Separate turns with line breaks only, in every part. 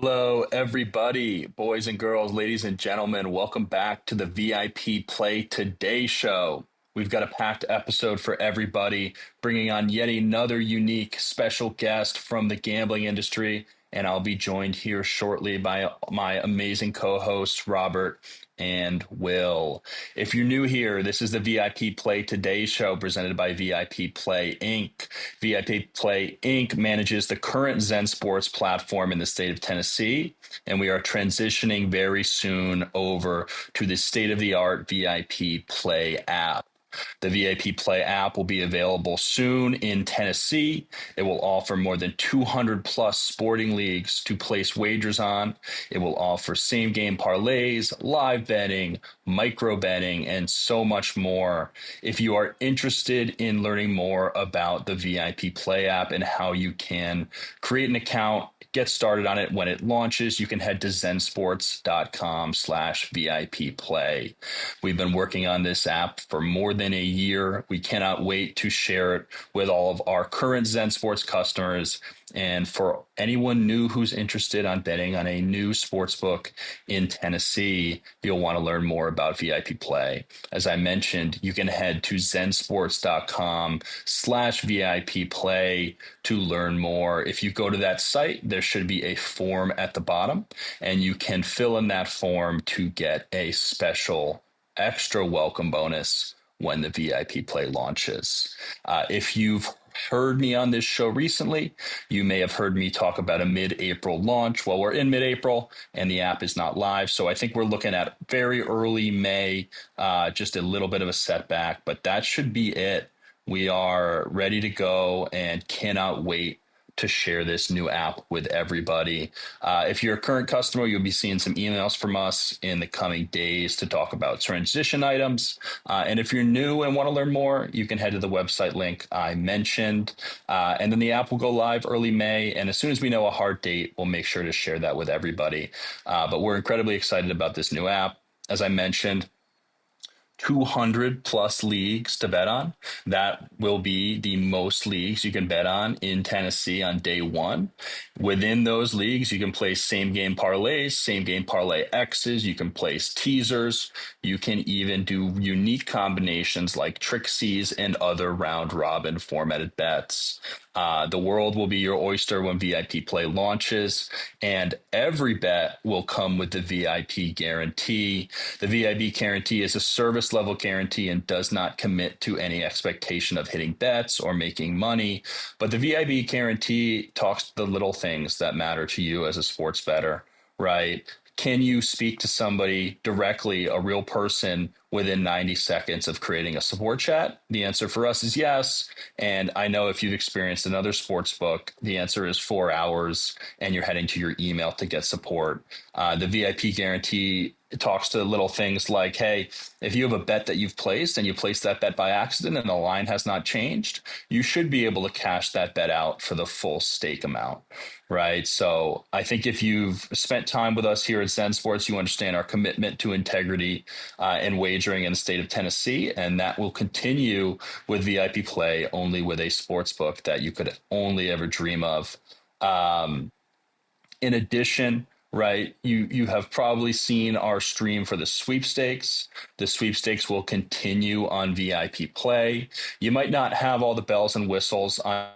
Hello, everybody, boys and girls, ladies and gentlemen. Welcome back to the VIP Play Today show. We've got a packed episode for everybody, bringing on yet another unique special guest from the gambling industry. And I'll be joined here shortly by my amazing co hosts, Robert and Will. If you're new here, this is the VIP Play Today show presented by VIP Play Inc. VIP Play Inc. manages the current Zen Sports platform in the state of Tennessee, and we are transitioning very soon over to the state of the art VIP Play app. The VIP Play app will be available soon in Tennessee. It will offer more than 200 plus sporting leagues to place wagers on. It will offer same game parlays, live betting, micro betting, and so much more. If you are interested in learning more about the VIP Play app and how you can create an account, get started on it when it launches, you can head to zensports.com/VIP play. We've been working on this app for more than a year. We cannot wait to share it with all of our current Zen Sports customers. And for anyone new who's interested on betting on a new sports book in Tennessee, you'll want to learn more about VIP Play. As I mentioned, you can head to zensports.com/VIP play to learn more. If you go to that site, there should be a form at the bottom, and you can fill in that form to get a special extra welcome bonus when the VIP Play launches. If you've heard me on this show recently, you may have heard me talk about a mid-April launch. Well, we're in mid-April and the app is not live, so I think we're looking at very early May, just a little bit of a setback, but that should be it. We are ready to go and cannot wait to share this new app with everybody. If you're a current customer, you'll be seeing some emails from us in the coming days to talk about transition items. And if you're new and want to learn more, you can head to the website link I mentioned. And then the app will go live early May. And as soon as we know a hard date, we'll make sure to share that with everybody. But we're incredibly excited about this new app. As I mentioned, 200 plus leagues to bet on. That will be the most leagues you can bet on in Tennessee on day one. Within those leagues, you can place same game parlays, same game parlay X's. You can place teasers. You can even do unique combinations like Trixies and other round robin formatted bets. The world will be your oyster when VIP Play launches, and every bet will come with the VIP guarantee. The VIP guarantee is a service level guarantee and does not commit to any expectation of hitting bets or making money. But the VIP guarantee talks to the little things that matter to you as a sports bettor, right? Can you speak to somebody directly, a real person, within 90 seconds of creating a support chat? The answer for us is yes. And I know if you've experienced another sports book, the answer is 4 hours and you're heading to your email to get support. The VIP guarantee talks to little things like, hey, if you have a bet that you've placed and you placed that bet by accident and the line has not changed, you should be able to cash that bet out for the full stake amount, right? So I think if you've spent time with us here at Zen Sports, you understand our commitment to integrity and wagering in the state of Tennessee, and that will continue with VIP Play, only with a sports book that you could only ever dream of. In addition, right, you have probably seen our stream for the sweepstakes. The sweepstakes will continue on VIP Play. You might not have all the bells and whistles on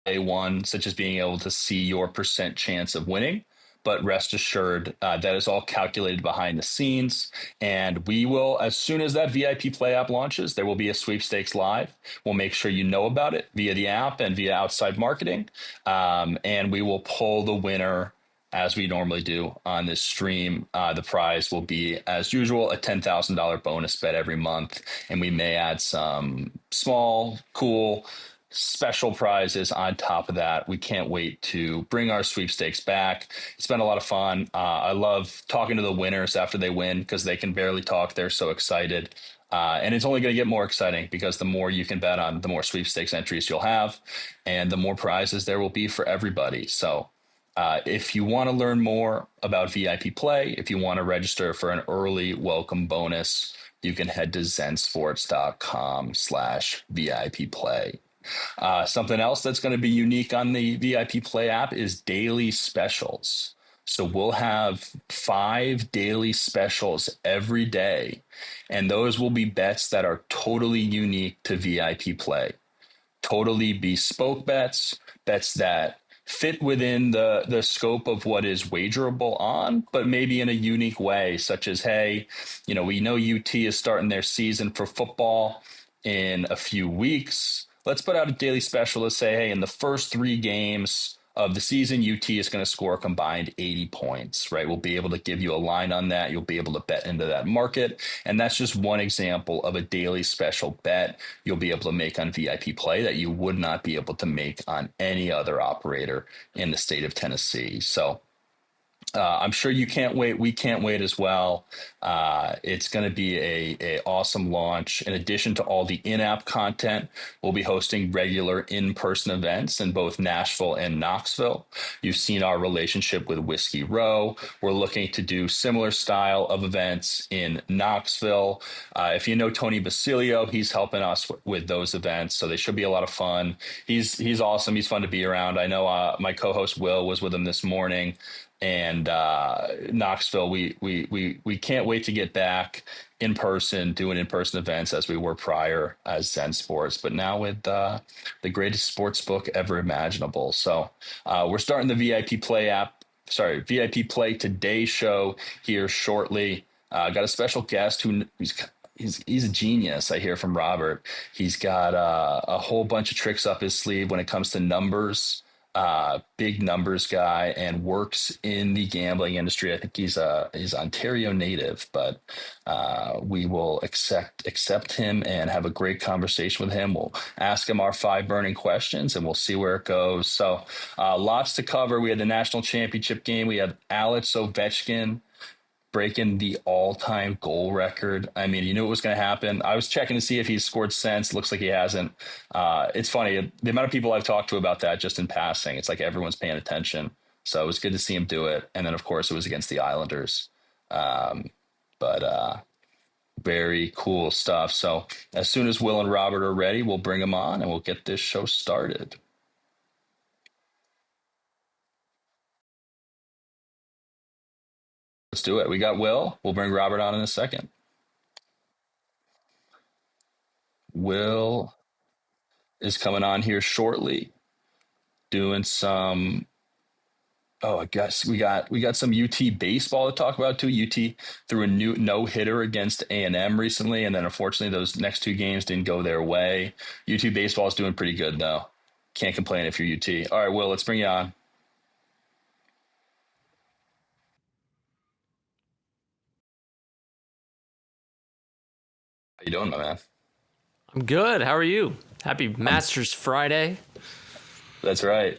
day one, such as being able to see your percent chance of winning. But rest assured, that is all calculated behind the scenes. And we will, as soon as that VIP Play app launches, there will be a sweepstakes live. We'll make sure you know about it via the app and via outside marketing. And we will pull the winner as we normally do on this stream. The prize will be, as usual, a $10,000 bonus bet every month. And we may add some small, cool, special prizes on top of that. We can't wait to bring our sweepstakes back. It's been a lot of fun. I love talking to the winners after they win because they can barely talk. They're so excited. And it's only going to get more exciting because the more you can bet on, the more sweepstakes entries you'll have and the more prizes there will be for everybody. So if you want to learn more about VIP Play, if you want to register for an early welcome bonus, you can head to zensports.com/VIP play. Something else that's going to be unique on the VIP Play app is daily specials. So we'll have 5 daily specials every day, and those will be bets that are totally unique to VIP play, totally bespoke bets, bets that fit within the scope of what is wagerable on, but maybe in a unique way, such as, hey, we know UT is starting their season for football in a few weeks. Let's put out a daily special to say, hey, in the first 3 games of the season, UT is going to score a combined 80 points, right? We'll be able to give you a line on that. You'll be able to bet into that market. And that's just one example of a daily special bet you'll be able to make on VIP play that you would not be able to make on any other operator in the state of Tennessee. So I'm sure you can't wait. We can't wait as well. It's going to be a awesome launch. In addition to all the in-app content, we'll be hosting regular in-person events in both Nashville and Knoxville. You've seen our relationship with Whiskey Row. We're looking to do similar style of events in Knoxville. If you know Tony Basilio, he's helping us with those events, so they should be a lot of fun. He's awesome. He's fun to be around. I know my co-host Will was with him this morning. And Knoxville, we can't wait to get back in person, doing in-person events as we were prior as Zen Sports, but now with the greatest sports book ever imaginable. So we're starting the VIP Play Today show here shortly. Got a special guest he's a genius. I hear from Robert. He's got a whole bunch of tricks up his sleeve when it comes to numbers. Big numbers guy, and works in the gambling industry. I think he's Ontario native, but we will accept him and have a great conversation with him. We'll ask him our 5 burning questions, and we'll see where it goes. So lots to cover. We had the national championship game. We had Alex Ovechkin breaking the all-time goal record. I mean, you knew it was going to happen. I was checking to see if he's scored since. Looks like he hasn't. It's funny, the amount of people I've talked to about that just in passing. It's like everyone's paying attention. So it was good to see him do it. And then, of course, it was against the Islanders. But very cool stuff. So as soon as Will and Robert are ready, we'll bring them on and we'll get this show started. Let's do it. We got Will. We'll bring Robert on in a second. Will is coming on here shortly, doing some. Oh, I guess we got some UT baseball to talk about too. UT threw a new no hitter against A&M recently, and then unfortunately those next 2 games didn't go their way. UT baseball is doing pretty good though. Can't complain if you're UT. All right, Will, let's bring you on. How you doing, my man?
I'm good. How are you? Happy Masters Friday.
That's right.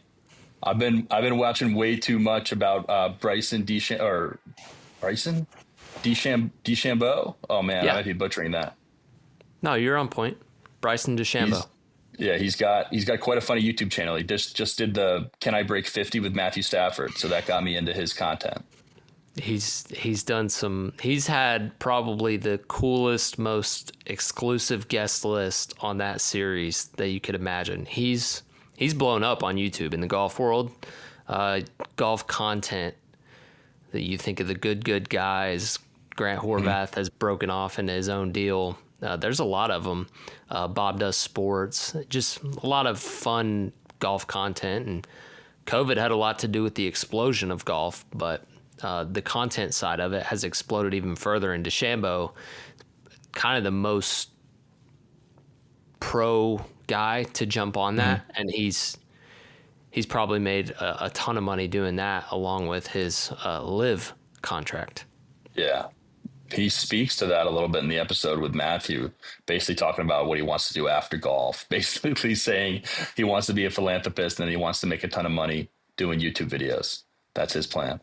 I've been watching way too much about Bryson DeChambeau. Oh man, I
Yeah.
might be butchering that.
No, you're on point. Bryson
He's
DeChambeau.
Yeah, he's got quite a funny YouTube channel. He just did the Can I Break 50 with Matthew Stafford, so that got me into his content.
He's done some. He's had probably the coolest, most exclusive guest list on that series that you could imagine. He's blown up on YouTube in the golf world. Golf content that you think of the good guys. Grant Horvath has broken off into his own deal. There's a lot of them. Bob Does Sports, just a lot of fun golf content. And COVID had a lot to do with the explosion of golf, but the content side of it has exploded even further. And DeChambeau, kind of the most pro guy to jump on that, and he's probably made a ton of money doing that, along with his live contract.
Yeah. He speaks to that a little bit in the episode with Matthew, basically talking about what he wants to do after golf, basically saying he wants to be a philanthropist and he wants to make a ton of money doing YouTube videos. That's his plan.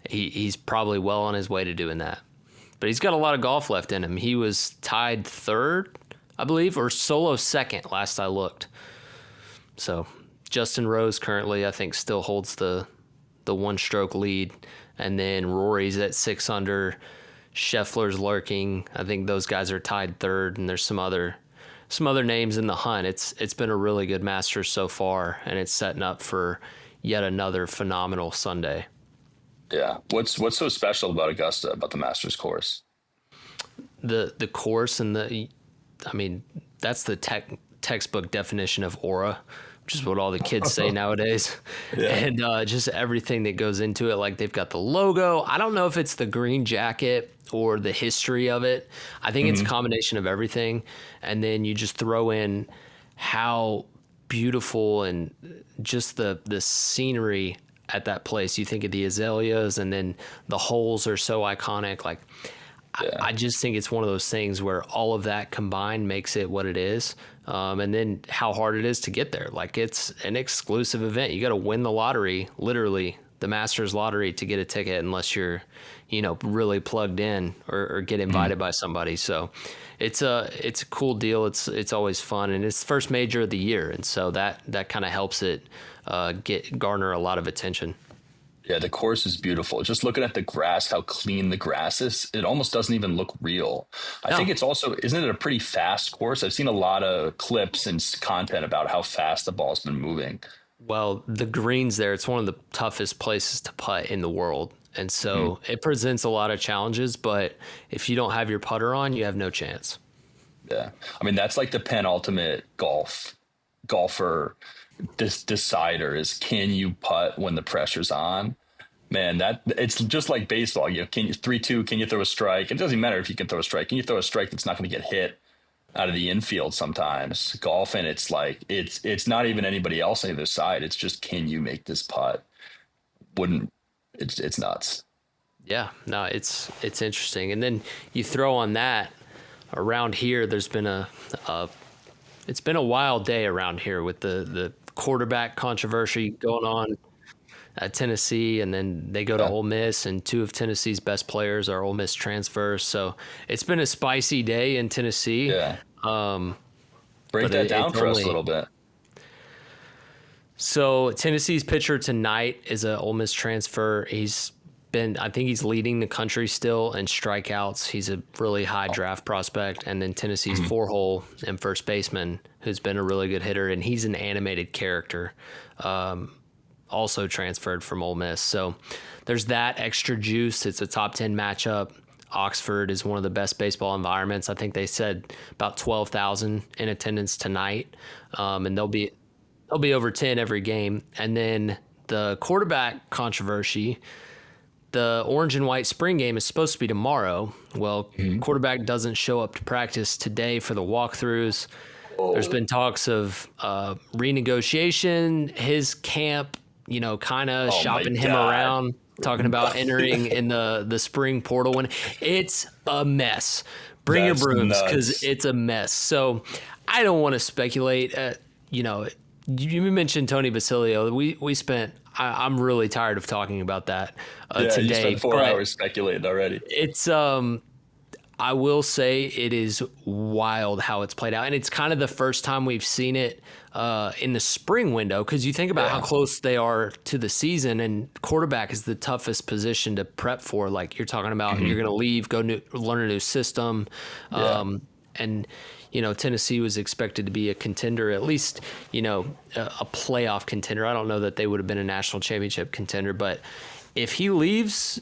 He's probably well on his way to doing that, but he's got a lot of golf left in him. He was tied third, I believe, or solo second last I looked. So Justin Rose currently, I think, still holds the 1-stroke lead, and then Rory's at 6 under. Scheffler's lurking. I think those guys are tied third, and there's some other names in the hunt. It's been a really good Masters so far, and it's setting up for yet another phenomenal Sunday.
Yeah. What's so special about Augusta, about the Masters course?
The course and I mean, that's the textbook definition of aura, which is what all the kids say nowadays.
Yeah.
And just everything that goes into it. Like they've got the logo. I don't know if it's the green jacket or the history of it. I think it's a combination of everything. And then you just throw in how beautiful and just the scenery at that place. You think of the azaleas, and then the holes are so iconic. Like
Yeah.
I just think it's one of those things where all of that combined makes it what it is. And then how hard it is to get there. Like it's an exclusive event. You got to win the lottery, literally the Masters lottery, to get a ticket, unless you're, really plugged in or get invited by somebody. So it's a cool deal. It's always fun, and it's the first major of the year. And so that kind of helps it garner a lot of attention.
Yeah, the course is beautiful. Just looking at the grass, how clean the grass is, it almost doesn't even look real. I think
No.
it's also, isn't it a pretty fast course? I've seen a lot of clips and content about how fast the ball's been moving.
Well, the greens there, it's one of the toughest places to putt in the world. And so it presents a lot of challenges, but if you don't have your putter on, you have no chance.
Yeah. I mean, that's like the penultimate golfer decider is, can you putt when the pressure's on? Man, that it's just like baseball. Can you 3-2? Can you throw a strike? It doesn't matter if you can throw a strike. Can you throw a strike that's not going to get hit out of the infield? Sometimes golfing, it's like it's not even anybody else on either side. It's just, can you make this putt? Wouldn't it's nuts.
Yeah, no, it's interesting. And then you throw on that around here, there's been it's been a wild day around here with the quarterback controversy going on at Tennessee, and then they go to
Yeah,
Ole Miss, and two of Tennessee's best players are Ole Miss transfers. So it's been a spicy day in Tennessee.
yeah. Break
But
that down
it's
for us a
only
little bit.
so Tennessee's pitcher tonight is a Ole Miss transfer. I think he's leading the country still in strikeouts. He's a really high draft prospect. And then Tennessee's four-hole and first baseman, who's been a really good hitter, and he's an animated character, also transferred from Ole Miss. So there's that extra juice. It's a top 10 matchup. Oxford is one of the best baseball environments. I think they said about 12,000 in attendance tonight, and they'll be over 10 every game. And then the quarterback controversy, the orange and white spring game is supposed to be tomorrow. Well, quarterback doesn't show up to practice today for the walkthroughs. There's been talks of renegotiation. His camp, kind of
Oh my
shopping him
God.
around, talking about entering in the spring portal. When it's a mess, bring your
That's
brooms, because
nuts.
it's a mess. So I don't want to speculate. You mentioned Tony Basilio. We spent. I'm really tired of talking about that
Yeah, you
today.
spent 4 hours
But
speculating already.
it's I will say it is wild how it's played out, and it's kind of the first time we've seen it in the spring window, because you think about how
Yeah.
close they are to the season, and quarterback is the toughest position to prep for. Like you're talking about, you're going to leave, learn a new system,
Yeah.
and Tennessee was expected to be a contender, at least a playoff contender. I don't know that they would have been a national championship contender, but if he leaves,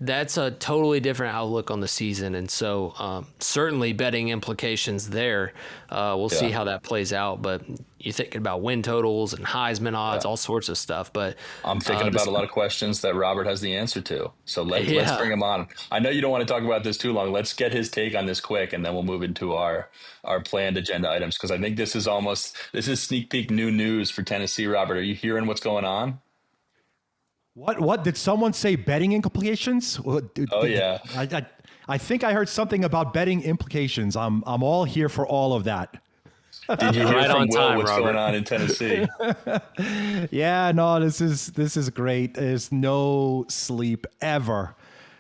that's a totally different outlook on the season. And so certainly betting implications there. We'll see
Yeah.
how that plays out. But you're thinking about win totals and Heisman odds,
Yeah.
all sorts of stuff. But
I'm thinking about a lot of questions that Robert has the answer to. So let's
yeah,
bring him on. I know you don't want to talk about this too long. Let's get his take on this quick, and then we'll move into our planned agenda items, because I think this is sneak peek new news for Tennessee. Robert, are you hearing what's going on?
What did someone say? Betting implications?
Oh yeah.
I think I heard something about betting implications. I'm all here for all of that.
Did you hear
Right
from
on
Will
time,
what's
Robert.
going on in Tennessee?
Yeah, no, this is great. There's no sleep ever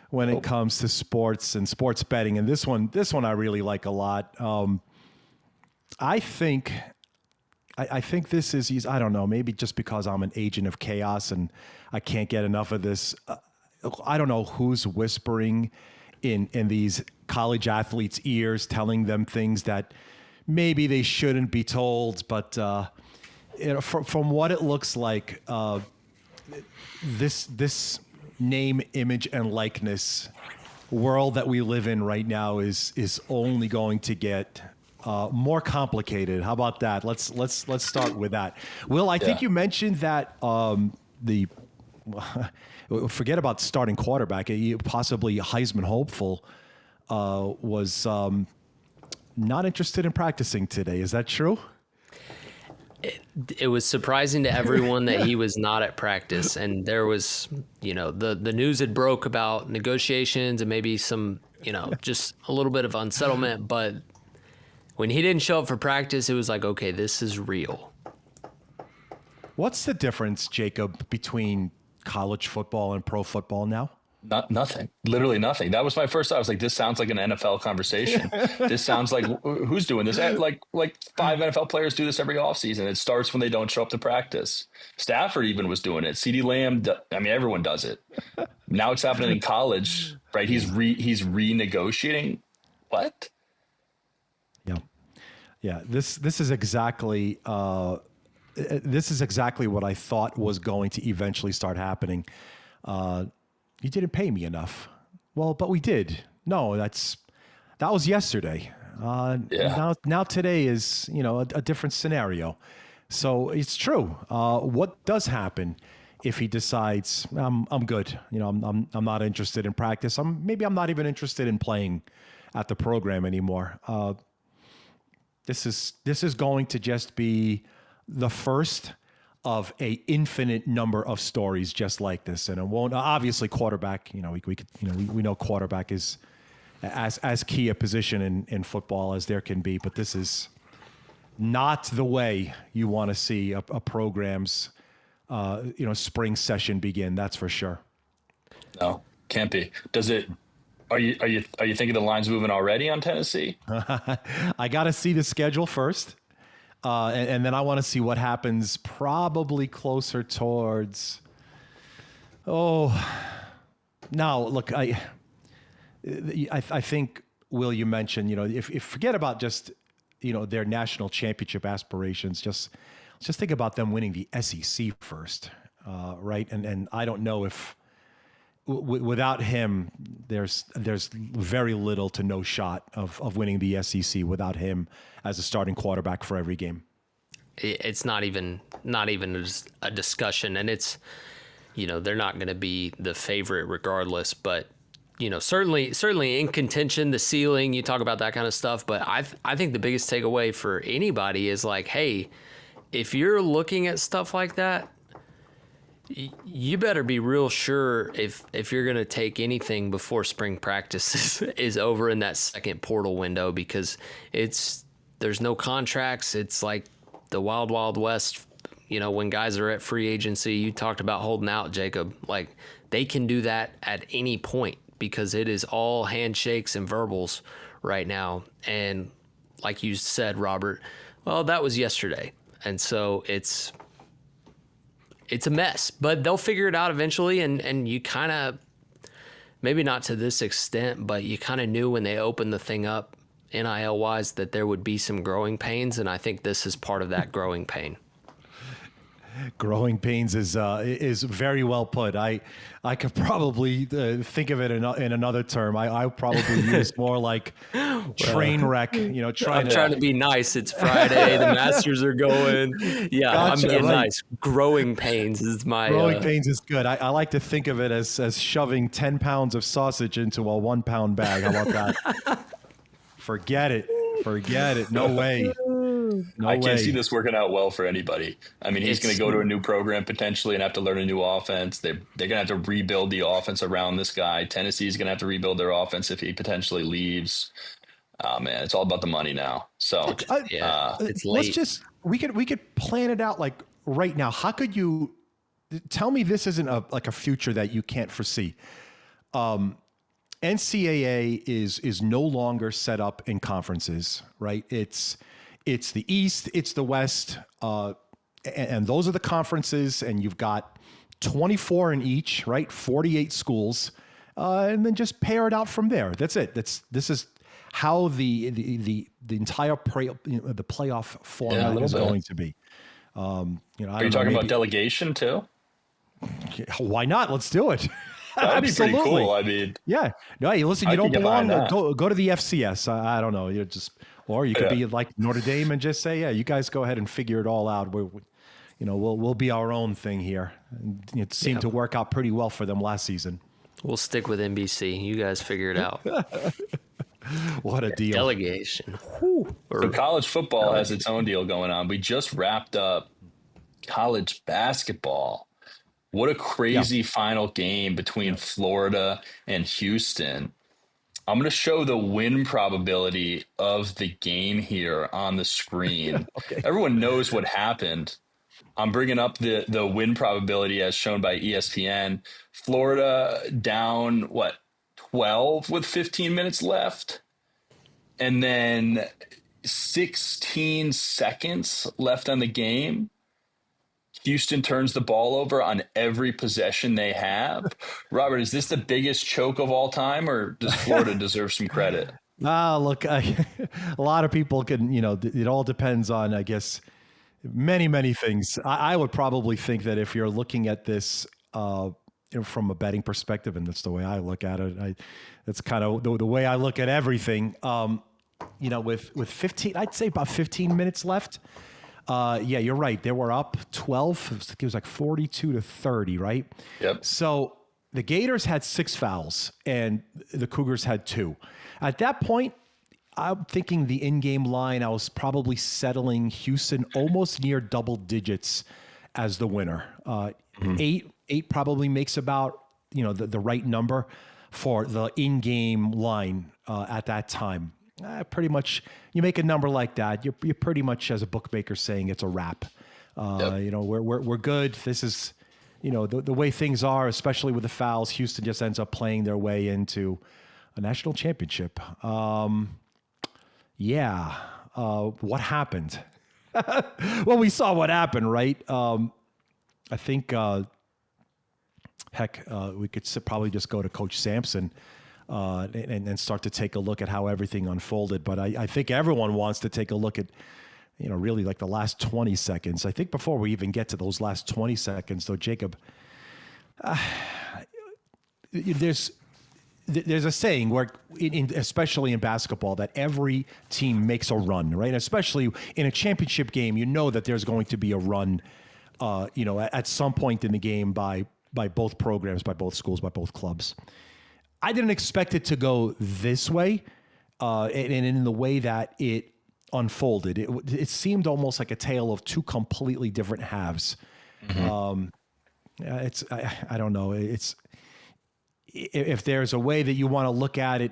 when it comes to sports and sports betting, and this one I really like a lot. I think this is, I don't know, maybe just because I'm an agent of chaos and I can't get enough of this. I don't know who's whispering in these college athletes' ears, telling them things that maybe they shouldn't be told. But from what it looks like, this name, image, and likeness world that we live in right now is only going to get more complicated. How about that? Let's start with that. Will, I think you mentioned that the forget about starting quarterback. Possibly Heisman hopeful was not interested in practicing today. Is that true?
It was surprising to everyone that he was not at practice, and there was, the news had broke about negotiations and maybe some, just a little bit of unsettlement. But when he didn't show up for practice, it was like, okay, this is real.
What's the difference, Jacob, between college football and pro football now?
Nothing, literally nothing. That was my first thought. I was like, this sounds like an NFL conversation. This sounds like, who's doing this? Like 5 NFL players do this every offseason. It starts when they don't show up to practice. Stafford even was doing it. CeeDee Lamb, everyone does it. Now it's happening in college, right? He's renegotiating. What?
Yeah. This is exactly what I thought was going to eventually start happening. You didn't pay me enough. Well, but we did. No, that was yesterday. Now today is, a different scenario. So it's true. What does happen if he decides I'm good? I'm not interested in practice. Maybe I'm not even interested in playing at the program anymore. This is going to just be the first of a infinite number of stories just like this, and it won't. Obviously, quarterback. We know quarterback is as key a position in football as there can be. But this is not the way you want to see a program's spring session begin. That's for sure.
No, can't be. Does it? Are you thinking the line's moving already on Tennessee?
I got to see the schedule first. And then I want to see what happens probably closer towards. Now look, I think, Will, you mentioned, if forget about just, their national championship aspirations, just think about them winning the SEC first, right? And I don't know if without him, there's very little to no shot of winning the SEC without him as a starting quarterback for every game.
It's not even a discussion, and it's, they're not going to be the favorite regardless, but certainly in contention, the ceiling, you talk about that kind of stuff. But I think the biggest takeaway for anybody is like, hey, if you're looking at stuff like that, you better be real sure if you're going to take anything before spring practice is over in that second portal window, because there's no contracts. It's like the wild, wild west. When guys are at free agency, you talked about holding out, Jacob, like they can do that at any point because it is all handshakes and verbals right now. And like you said, Robert, well, that was yesterday. And so it's a mess, but they'll figure it out eventually. And you kind of, maybe not to this extent, but you kind of knew when they opened the thing up NIL wise that there would be some growing pains. And I think this is part of that growing pain.
Growing pains is very well put. I could probably think of it in another term. I probably use more like train wreck. I'm
trying to be nice. It's Friday. The Masters are going. Yeah, gotcha, I'm being nice. Growing pains is my.
Growing pains is good. I like to think of it as shoving 10 pounds of sausage into a 1 pound bag. How about that? Forget it. No way.
I can't see this working out well for anybody. I mean, he's going to go to a new program potentially and have to learn a new offense. They're going to have to rebuild the offense around this guy. Tennessee's going to have to rebuild their offense if he potentially leaves. Oh man, it's all about the money now. So
it's late.
We could plan it out like right now. How could you tell me this isn't a future that you can't foresee? NCAA is no longer set up in conferences, right? It's the East, it's the West, and those are the conferences, and you've got 24 in each, right? 48 schools, and then just pair it out from there. That's it. This is how the entire the playoff format is going to be.
Are you talking about delegation too?
Why not? Let's do it.
That would be pretty
Absolutely.
cool. I mean,
Yeah. No, hey, listen,
I
you
could
don't
get behind
belong.
that.
Go to the FCS. I don't know. You just, or you could
Yeah.
be like Notre Dame and just say, yeah, you guys go ahead and figure it all out. We'll be our own thing here. And it seemed
Yeah.
to work out pretty well for them last season.
We'll stick with NBC. You guys figure it out.
What a deal.
Delegation. Whew.
So
Or
college football has its own deal going on. We just wrapped up college basketball. What a
Yeah.
crazy final game between Florida and Houston. I'm going to show the win probability of the game here on the screen.
Okay.
Everyone knows what happened. I'm bringing up the win probability as shown by ESPN. Florida down, 12 with 15 minutes left? And then 16 seconds left on the game. Houston turns the ball over on every possession they have. Robert, is this the biggest choke of all time, or does Florida deserve some credit?
Look, a lot of people can, it all depends on, I guess, many things. I would probably think that if you're looking at this from a betting perspective, and that's the way I look at it, that's kind of the way I look at everything. With 15, I'd say about 15 minutes left. Yeah, you're right. They were up 12. It was like 42-30, right?
Yep.
So the Gators had 6 fouls and the Cougars had 2. At that point, I'm thinking the in-game line, I was probably settling Houston almost near double digits as the winner. Eight probably makes about, the right number for the in-game line at that time. Pretty much, you make a number like that, you're pretty much, as a bookmaker, saying it's a wrap.
Yep.
We're good. This is, the way things are, especially with the fouls. Houston just ends up playing their way into a national championship. What happened? Well, we saw what happened, right? I think, we could probably just go to Coach Sampson and start to take a look at how everything unfolded. But I think everyone wants to take a look at, really like the last 20 seconds. I think before we even get to those last 20 seconds, though, Jacob, there's a saying where, especially in basketball, that every team makes a run, right? Especially in a championship game, that there's going to be a run, at some point in the game by both programs, by both schools, by both clubs. I didn't expect it to go this way, and in the way that it unfolded. It seemed almost like a tale of 2 completely different halves. Mm-hmm. I don't know. It's, if there's a way that you want to look at it,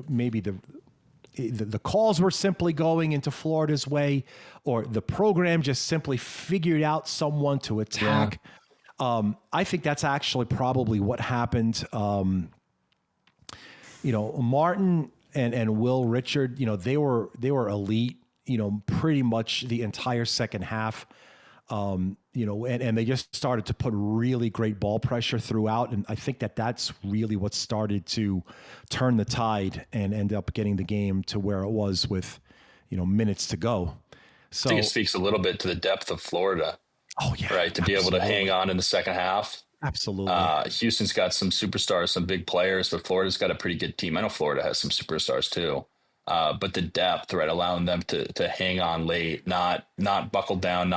maybe the calls were simply going into Florida's way, or the program just simply figured out someone to attack. Yeah. I think that's actually probably what happened. Martin and Will Richard, they were elite, pretty much the entire second half. And they just started to put really great ball pressure throughout. And I think that's really what started to turn the tide and end up getting the game to where it was with, minutes to go. So
I think it speaks a little bit to the depth of Florida.
Oh yeah.
Right. To be able to hang on in the second half.
Absolutely.
Houston's got some superstars, some big players, but Florida's got a pretty good team. I know Florida has some superstars too. But the depth, right, allowing them to hang on late, not buckle down,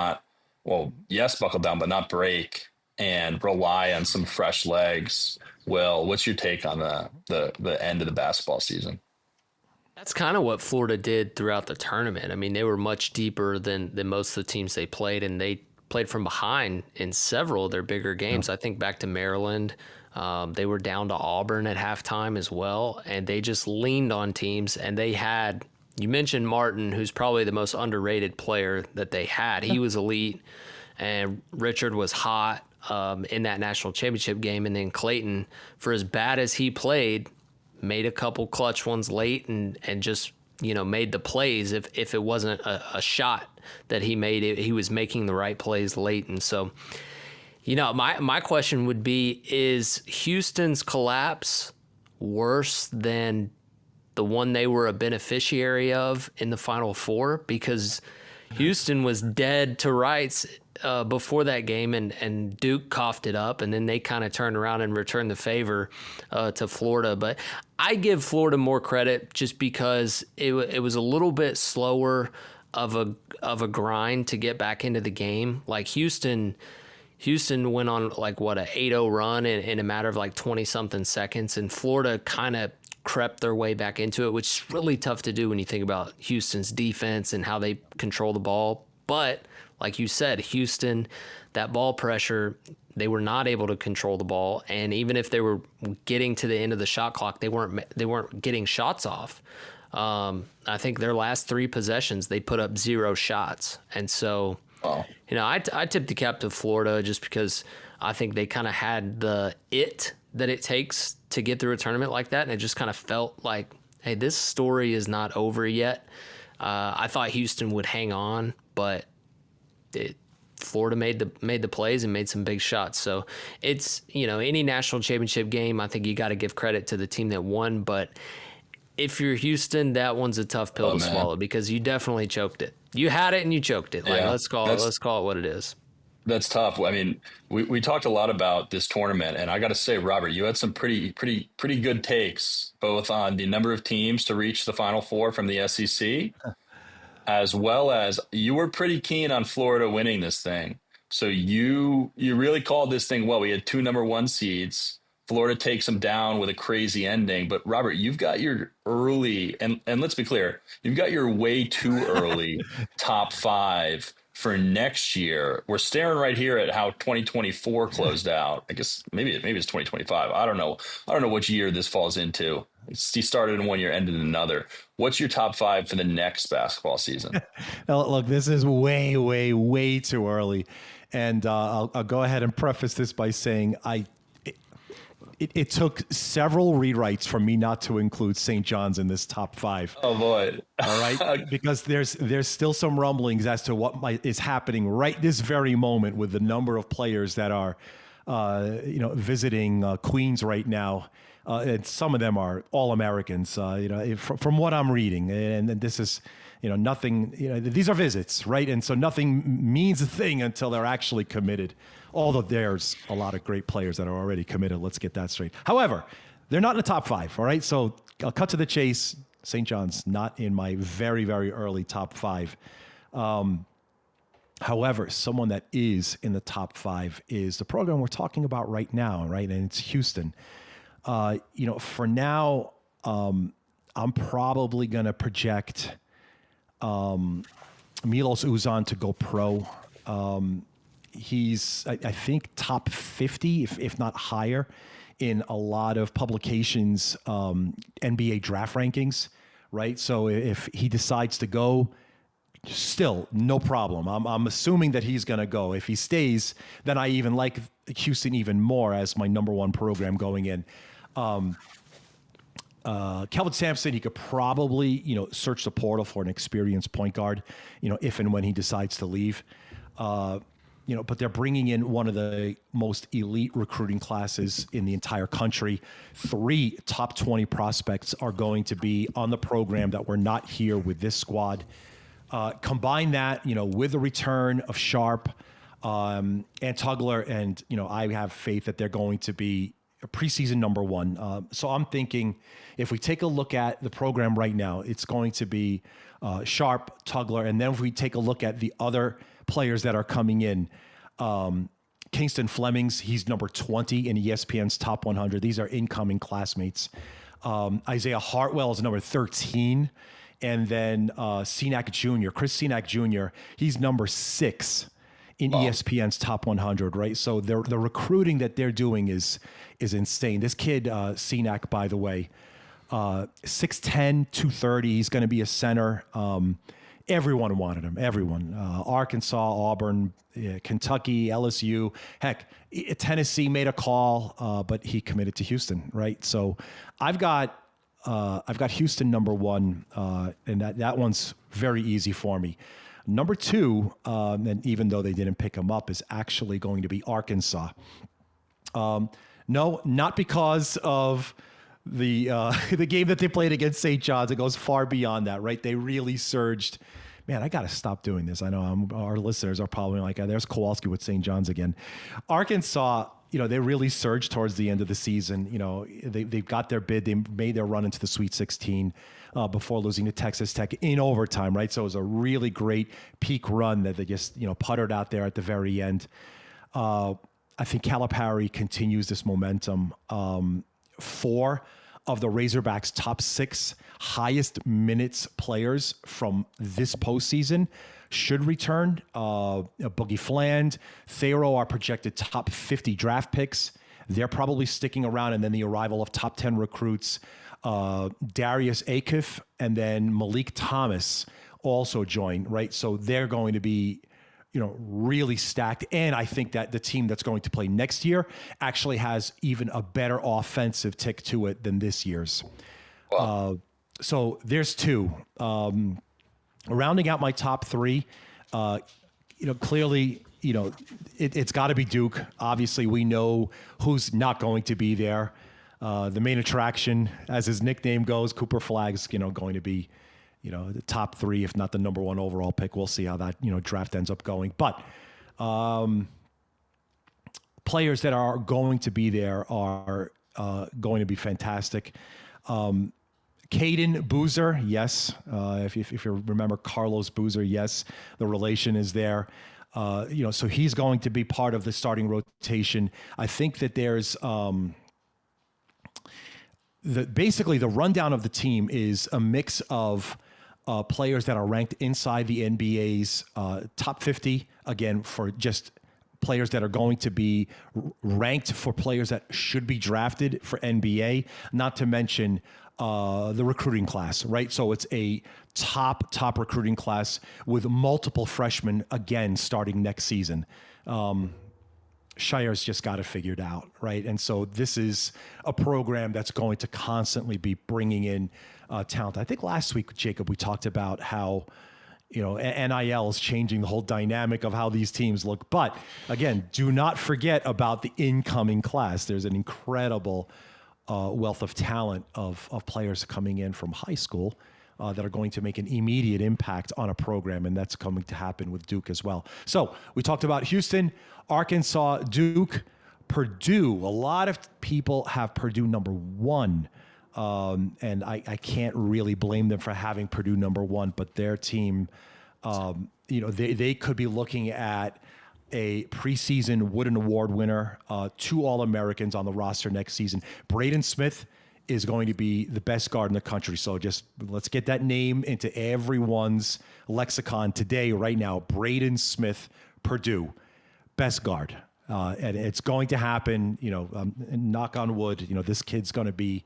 buckle down, but not break, and rely on some fresh legs. Will, what's your take on the end of the basketball season?
That's kind of what Florida did throughout the tournament. I mean, they were much deeper than most of the teams they played, and they played from behind in several of their bigger games. I think back to Maryland. They were down to Auburn at halftime as well, and they just leaned on teams. And they had, you mentioned Martin, who's probably the most underrated player that they had. He was elite, and Richard was hot in that national championship game. And then Clayton, for as bad as he played, made a couple clutch ones late and just made the plays. If it wasn't a shot that he made, he was making the right plays late. And so, my question would be, is Houston's collapse worse than the one they were a beneficiary of in the Final Four? Because Houston was dead to rights before that game, and Duke coughed it up, and then they kind of turned around and returned the favor to Florida. But I give Florida more credit just because it was a little bit slower of a grind to get back into the game. Like Houston went on like what, a 8-0 run in a matter of like 20 something seconds, and Florida kind of crept their way back into it, which is really tough to do when you think about Houston's defense and how they control the ball. But like you said, Houston, that ball pressure, they were not able to control the ball, and even if they were getting to the end of the shot clock, they weren't getting shots off. I think their last 3 possessions, they put up 0 shots, and so I tipped the cap to Florida just because I think they kind of had the it that it takes to get through a tournament like that, and it just kind of felt like, hey, this story is not over yet. I thought Houston would hang on, but Florida made the plays and made some big shots. So it's, any national championship game, I think you got to give credit to the team that won. But if you're Houston, that one's a tough pill to swallow because you definitely choked it. You had it and you choked it. Like, let's call it what it is.
That's tough. I mean, we talked a lot about this tournament, and I got to say, Robert, you had some pretty good takes, both on the number of teams to reach the Final Four from the SEC, as well as you were pretty keen on Florida winning this thing. So you really called this thing well. We had 2 number 1 seeds. Florida takes them down with a crazy ending. But Robert, you've got your early, and let's be clear, you've got your way too early top 5 for next year. We're staring right here at how 2024 closed out. I guess maybe it's 2025. I don't know which year this falls into. He started in one year, ended in another. What's your top 5 for the next basketball season?
Now, look, this is way, way, way too early. And I'll go ahead and preface this by saying it took several rewrites for me not to include St. John's in this top 5.
Oh boy!
All right, because there's still some rumblings as to what is happening right this very moment with the number of players that are, visiting Queens right now, and some of them are All-Americans. From what I'm reading, and this is, nothing. These are visits, right? And so nothing means a thing until they're actually committed. Although there's a lot of great players that are already committed. Let's get that straight. However, they're not in the top 5, all right? So I'll cut to the chase. St. John's not in my very, very early top 5. However, someone that is in the top 5 is the program we're talking about right now, right? And it's Houston. For now, I'm probably going to project Milos Uzan to go pro. He's, I think, top 50, if not higher, in a lot of publications' NBA draft rankings, right? So if he decides to go, still no problem. I'm assuming that he's going to go. If he stays, then I even like Houston even more as my number 1 program going in. Kelvin Sampson, he could probably, search the portal for an experienced point guard, if and when he decides to leave. But they're bringing in one of the most elite recruiting classes in the entire country. 3 top 20 prospects are going to be on the program that were not here with this squad. Combine that, with the return of Sharp and Tugler, and, I have faith that they're going to be a preseason number 1. So I'm thinking if we take a look at the program right now, it's going to be Sharp, Tugler, and then if we take a look at the other players that are coming in, Kingston Flemings, he's number 20 in ESPN's top 100. These are incoming classmates. Isaiah Hartwell is number 13. And then Senac Jr., Chris Senac Jr., he's number 6 in ESPN's top 100, right? So the recruiting that they're doing is insane. This kid, Senac, by the way, 6'10", 230, he's going to be a center. Everyone wanted him. Everyone. Arkansas, Auburn, Kentucky, LSU. Heck, Tennessee made a call, but he committed to Houston, right? So I've got Houston number 1, and that one's very easy for me. Number 2, and even though they didn't pick him up, is actually going to be Arkansas. No, not because of the game that they played against St. John's. It goes far beyond that, right? They really surged Man, I got to stop doing this. I know our listeners are probably like, there's Kowalski with St. John's again. Arkansas, they really surged towards the end of the season. They've got their bid. They made their run into the Sweet 16 before losing to Texas Tech in overtime, right? So it was a really great peak run that they just, puttered out there at the very end. I think Calipari continues this momentum. 4 of the Razorbacks' top 6 highest minutes players from this postseason should return. Boogie Fland, Thero are projected top 50 draft picks. They're probably sticking around, and then the arrival of top 10 recruits, Darius Akif and then Malik Thomas also join, right? So they're going to be really stacked. And I think that the team that's going to play next year actually has even a better offensive tick to it than this year's. Wow. So there's 2. Rounding out my top 3, clearly, it's got to be Duke. Obviously, we know who's not going to be there. The main attraction, as his nickname goes, Cooper Flagg's, going to be the top 3, if not the number 1 overall pick. We'll see how that, draft ends up going. But players that are going to be there are going to be fantastic. Caden Boozer, yes. If you remember Carlos Boozer, yes, the relation is there. So he's going to be part of the starting rotation. I think that there's basically the rundown of the team is a mix of players that are ranked inside the NBA's top 50, again, for just players that are going to be ranked for players that should be drafted for NBA, not to mention the recruiting class, right? So it's a top recruiting class with multiple freshmen, again, starting next season. Shire's just got it figured out, right? And so this is a program that's going to constantly be bringing in talent. I think last week, Jacob, we talked about how, NIL is changing the whole dynamic of how these teams look. But again, do not forget about the incoming class. There's an incredible wealth of talent of players coming in from high school that are going to make an immediate impact on a program, and that's coming to happen with Duke as well. So we talked about Houston, Arkansas, Duke, Purdue. A lot of people have Purdue number 1, and I can't really blame them for having Purdue number 1, but their team, they could be looking at a preseason Wooden Award winner, 2 All-Americans on the roster next season. Braden Smith is going to be the best guard in the country. So just let's get that name into everyone's lexicon today, right now. Braden Smith, Purdue, best guard. And it's going to happen, knock on wood, this kid's going to be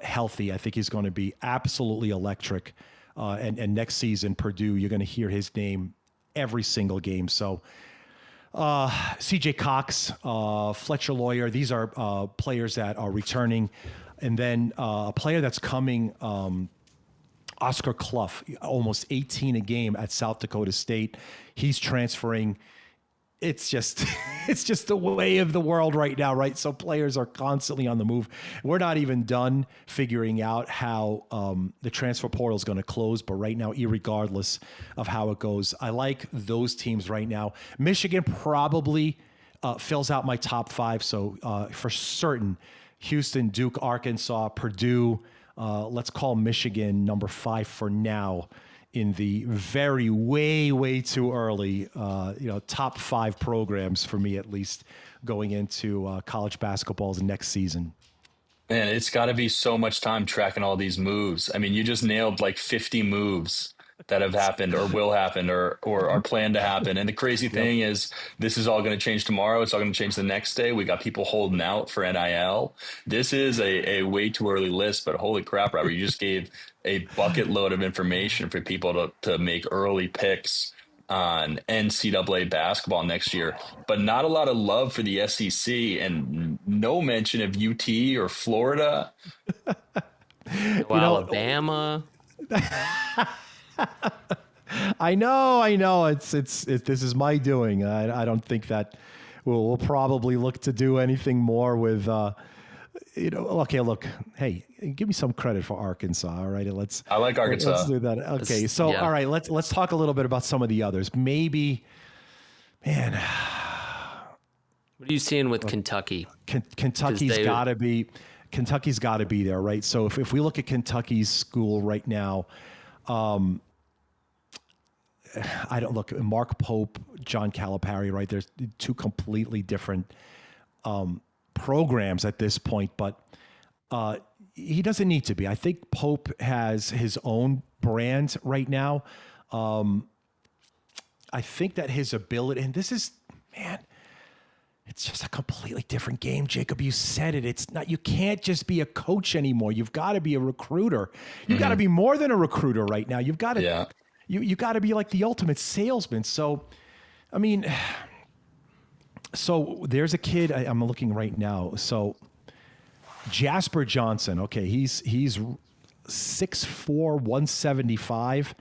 healthy. I think he's going to be absolutely electric. And next season, Purdue, you're going to hear his name every single game. So CJ Cox, Fletcher Lawyer, these are players that are returning. And then a player that's coming, Oscar Clough, almost 18 a game at South Dakota State. He's transferring. It's just the way of the world right now, right? So players are constantly on the move. We're not even done figuring out how the transfer portal is going to close, but right now, irregardless of how it goes, I like those teams right now. Michigan probably fills out my top 5. So for certain, Houston, Duke, Arkansas, Purdue. Let's call Michigan number 5 for now in the very way too early, top 5 programs for me, at least, going into college basketball's next season.
Man, it's got to be so much time tracking all these moves. I mean, you just nailed like 50 moves that have happened or will happen or are planned to happen. And the crazy thing is this is all going to change tomorrow. It's all going to change the next day. We got people holding out for NIL. This is a way too early list, but holy crap, Robert, you just gave a bucket load of information for people to make early picks on NCAA basketball next year, but not a lot of love for the SEC and no mention of UT or Florida.
Alabama.
I know. It's this is my doing. I don't think that we'll probably look to do anything more with Okay, look, hey, give me some credit for Arkansas. All right,
I like
let's
Arkansas.
do that. Okay, so
yeah.
all right, let's talk a little bit about some of the others. Maybe, man,
What are you seeing with Kentucky?
Kentucky's
they-
got to be there, right? So if we look at Kentucky's school right now, I don't look Mark Pope, John Calipari, right? There's two completely different programs at this point, but he doesn't need to be. I think Pope has his own brand right now. I think that his ability, and this is, man, it's just a completely different game. Jacob, you said it. It's not, you can't just be a coach anymore. You've got to be a recruiter. You've got to be more than a recruiter right now. You've got to, you got to be like the ultimate salesman. So, I mean, so there's a kid I'm looking right now. So Jasper Johnson. Okay. He's 6'4", 175.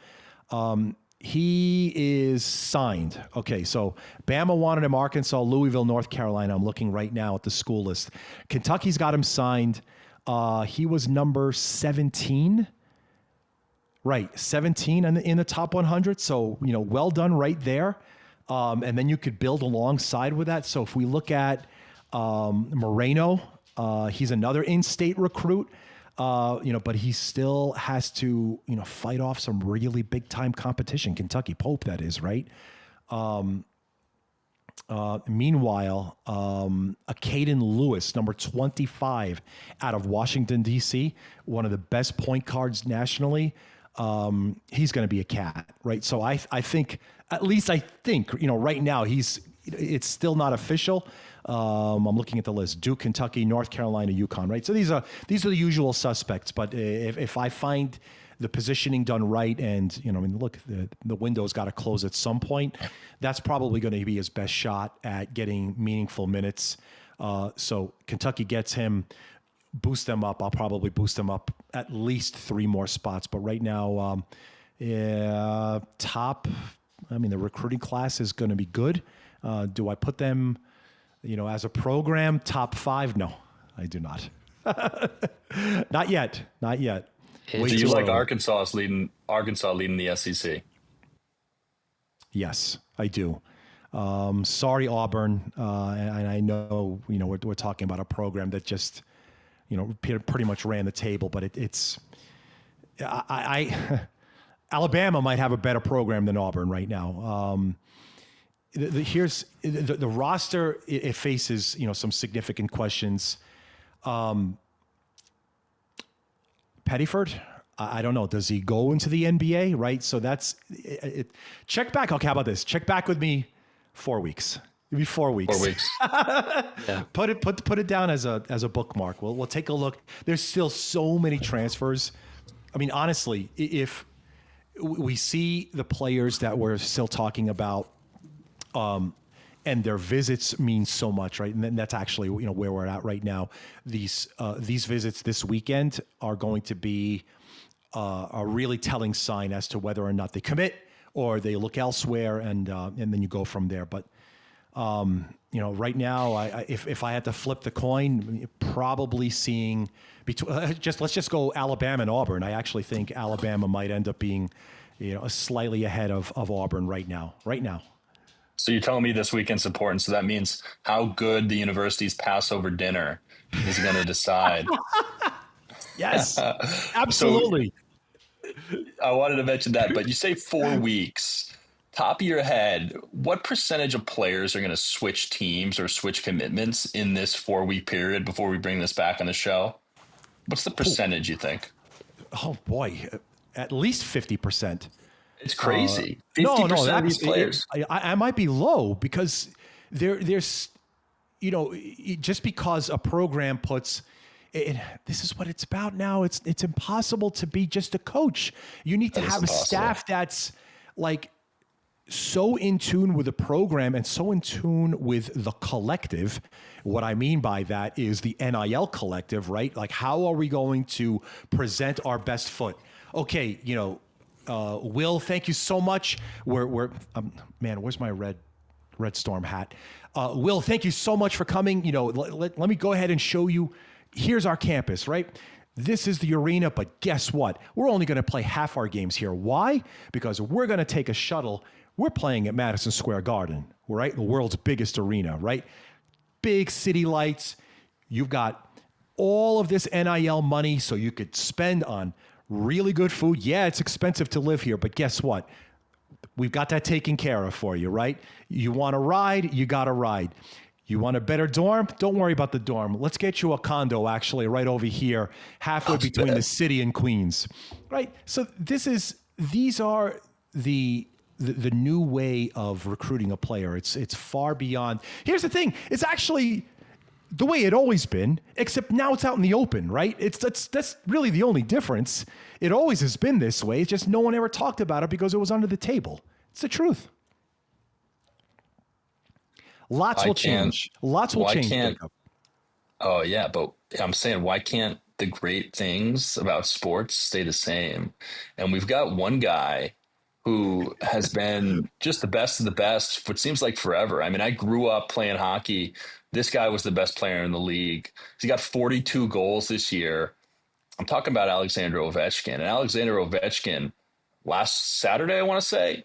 He is signed. Okay, so Bama wanted him, Arkansas, Louisville, North Carolina. I'm looking right now at the school list. Kentucky's got him signed. He was number 17. Right, 17 in the top 100. So, well done right there. And then you could build alongside with that. So if we look at Moreno, he's another in-state recruit. But he still has to, fight off some really big time competition. Kentucky Pope, that is, right? Meanwhile, a Caden Lewis, number 25 out of Washington, D.C., one of the best point guards nationally. He's going to be a cat, right? So I think, at least I think, right now it's still not official. I'm looking at the list: Duke, Kentucky, North Carolina, UConn, right? So these are the usual suspects. But if I find the positioning done right, and look, the window's got to close at some point, that's probably going to be his best shot at getting meaningful minutes. So Kentucky gets him, boost them up. I'll probably boost them up at least 3 more spots. But right now, top. The recruiting class is going to be good. Do I put them, as a program, top 5? No, I do not. Not yet.
Do you like Arkansas leading the SEC?
Yes, I do. Sorry, Auburn. And I know, we're talking about a program that just, pretty much ran the table, but it's Alabama might have a better program than Auburn right now. Here's the roster. It faces, some significant questions. Pettiford, I don't know. Does he go into the NBA? Right. So that's it. Check back. Okay. How about this? Check back with me 4 weeks. It'll be 4 weeks.
4 weeks.
Yeah.
Put it down as a bookmark. We'll take a look. There's still so many transfers. Honestly, if we see the players that we're still talking about, and their visits mean so much, right? And that's actually, where we're at right now. These visits this weekend are going to be a really telling sign as to whether or not they commit or they look elsewhere, and then you go from there. But right now, if I had to flip the coin, probably seeing let's just go Alabama and Auburn. I actually think Alabama might end up being, slightly ahead of Auburn right now.
So you're telling me this weekend's important. So that means how good the university's Passover dinner is going to decide.
Yes, absolutely.
So I wanted to mention that, but you say 4 weeks. Top of your head, what percentage of players are going to switch teams or switch commitments in this 4-week period before we bring this back on the show? What's the percentage you think?
Oh boy, at least 50%.
It's crazy. 50%
no,
of these players.
I might be low because there's, just because a program puts. This is what it's about now. It's impossible to be just a coach. You need to have a staff that's like so in tune with the program and so in tune with the collective. What I mean by that is the NIL collective, right? Like, how are we going to present our best foot? Okay, Will, thank you so much. We're man, where's my red Storm hat? Will, thank you so much for coming. Let me go ahead and show you, here's our campus, right? This is the arena, but guess what? We're only going to play half our games here. Why? Because we're going to take a shuttle. We're playing at Madison Square Garden, right? The world's biggest arena, right? Big city lights. You've got all of this NIL money so you could spend on really good food. Yeah, it's expensive to live here, but guess what? We've got that taken care of for you, right? You want to ride, you got to ride. You want a better dorm? Don't worry about the dorm. Let's get you a condo, actually, right over here, halfway between the city and Queens, right? So these are the new way of recruiting a player. It's far beyond. Here's the thing: it's actually the way it always been, except now it's out in the open, right? That's really the only difference. It always has been this way. It's just no one ever talked about it because it was under the table. It's the truth. Lots will change. Lots will change. Jacob.
Oh yeah, but I'm saying, why can't the great things about sports stay the same? And we've got one guy who has been just the best of the best for it seems like forever. I mean, I grew up playing hockey. This guy was the best player in the league. He got 42 goals this year. I'm talking about Alexander Ovechkin. And Alexander Ovechkin last Saturday, I want to say,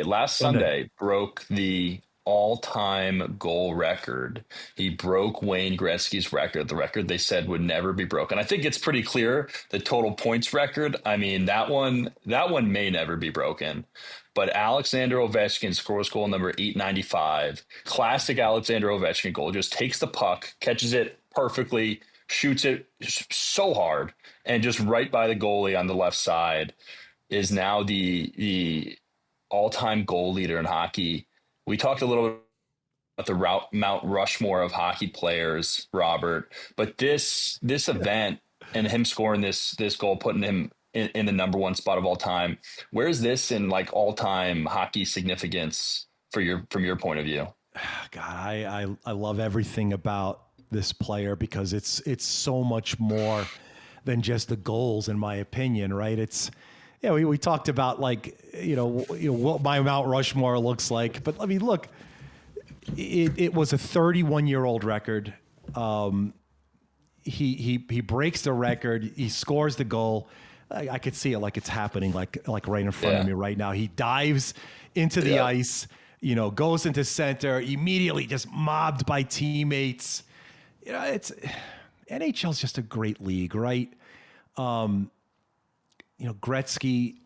last Sunday, broke the all-time goal record. He broke Wayne Gretzky's record, the record they said would never be broken. I think it's pretty clear the total points record. I mean, that one may never be broken. But Alexander Ovechkin scores goal number 895. Classic Alexander Ovechkin goal. Just takes the puck, catches it perfectly, shoots it so hard, and just right by the goalie on the left side. Is now the all-time goal leader in hockey. We talked a little bit about the Mount Rushmore of hockey players, Robert, but this event and him scoring this goal, putting him in the number one spot of all time. Where's this in like all-time hockey significance from your point of view?
God, I love everything about this player because it's so much more than just the goals, in my opinion, right? Yeah, we talked about like, what my Mount Rushmore looks like. But I mean, look, it was a 31-year-old record. He breaks the record. He scores the goal. I could see it like it's happening, like right in front of me right now. He dives into the ice, goes into center, immediately just mobbed by teammates. It's NHL's just a great league, right? Gretzky,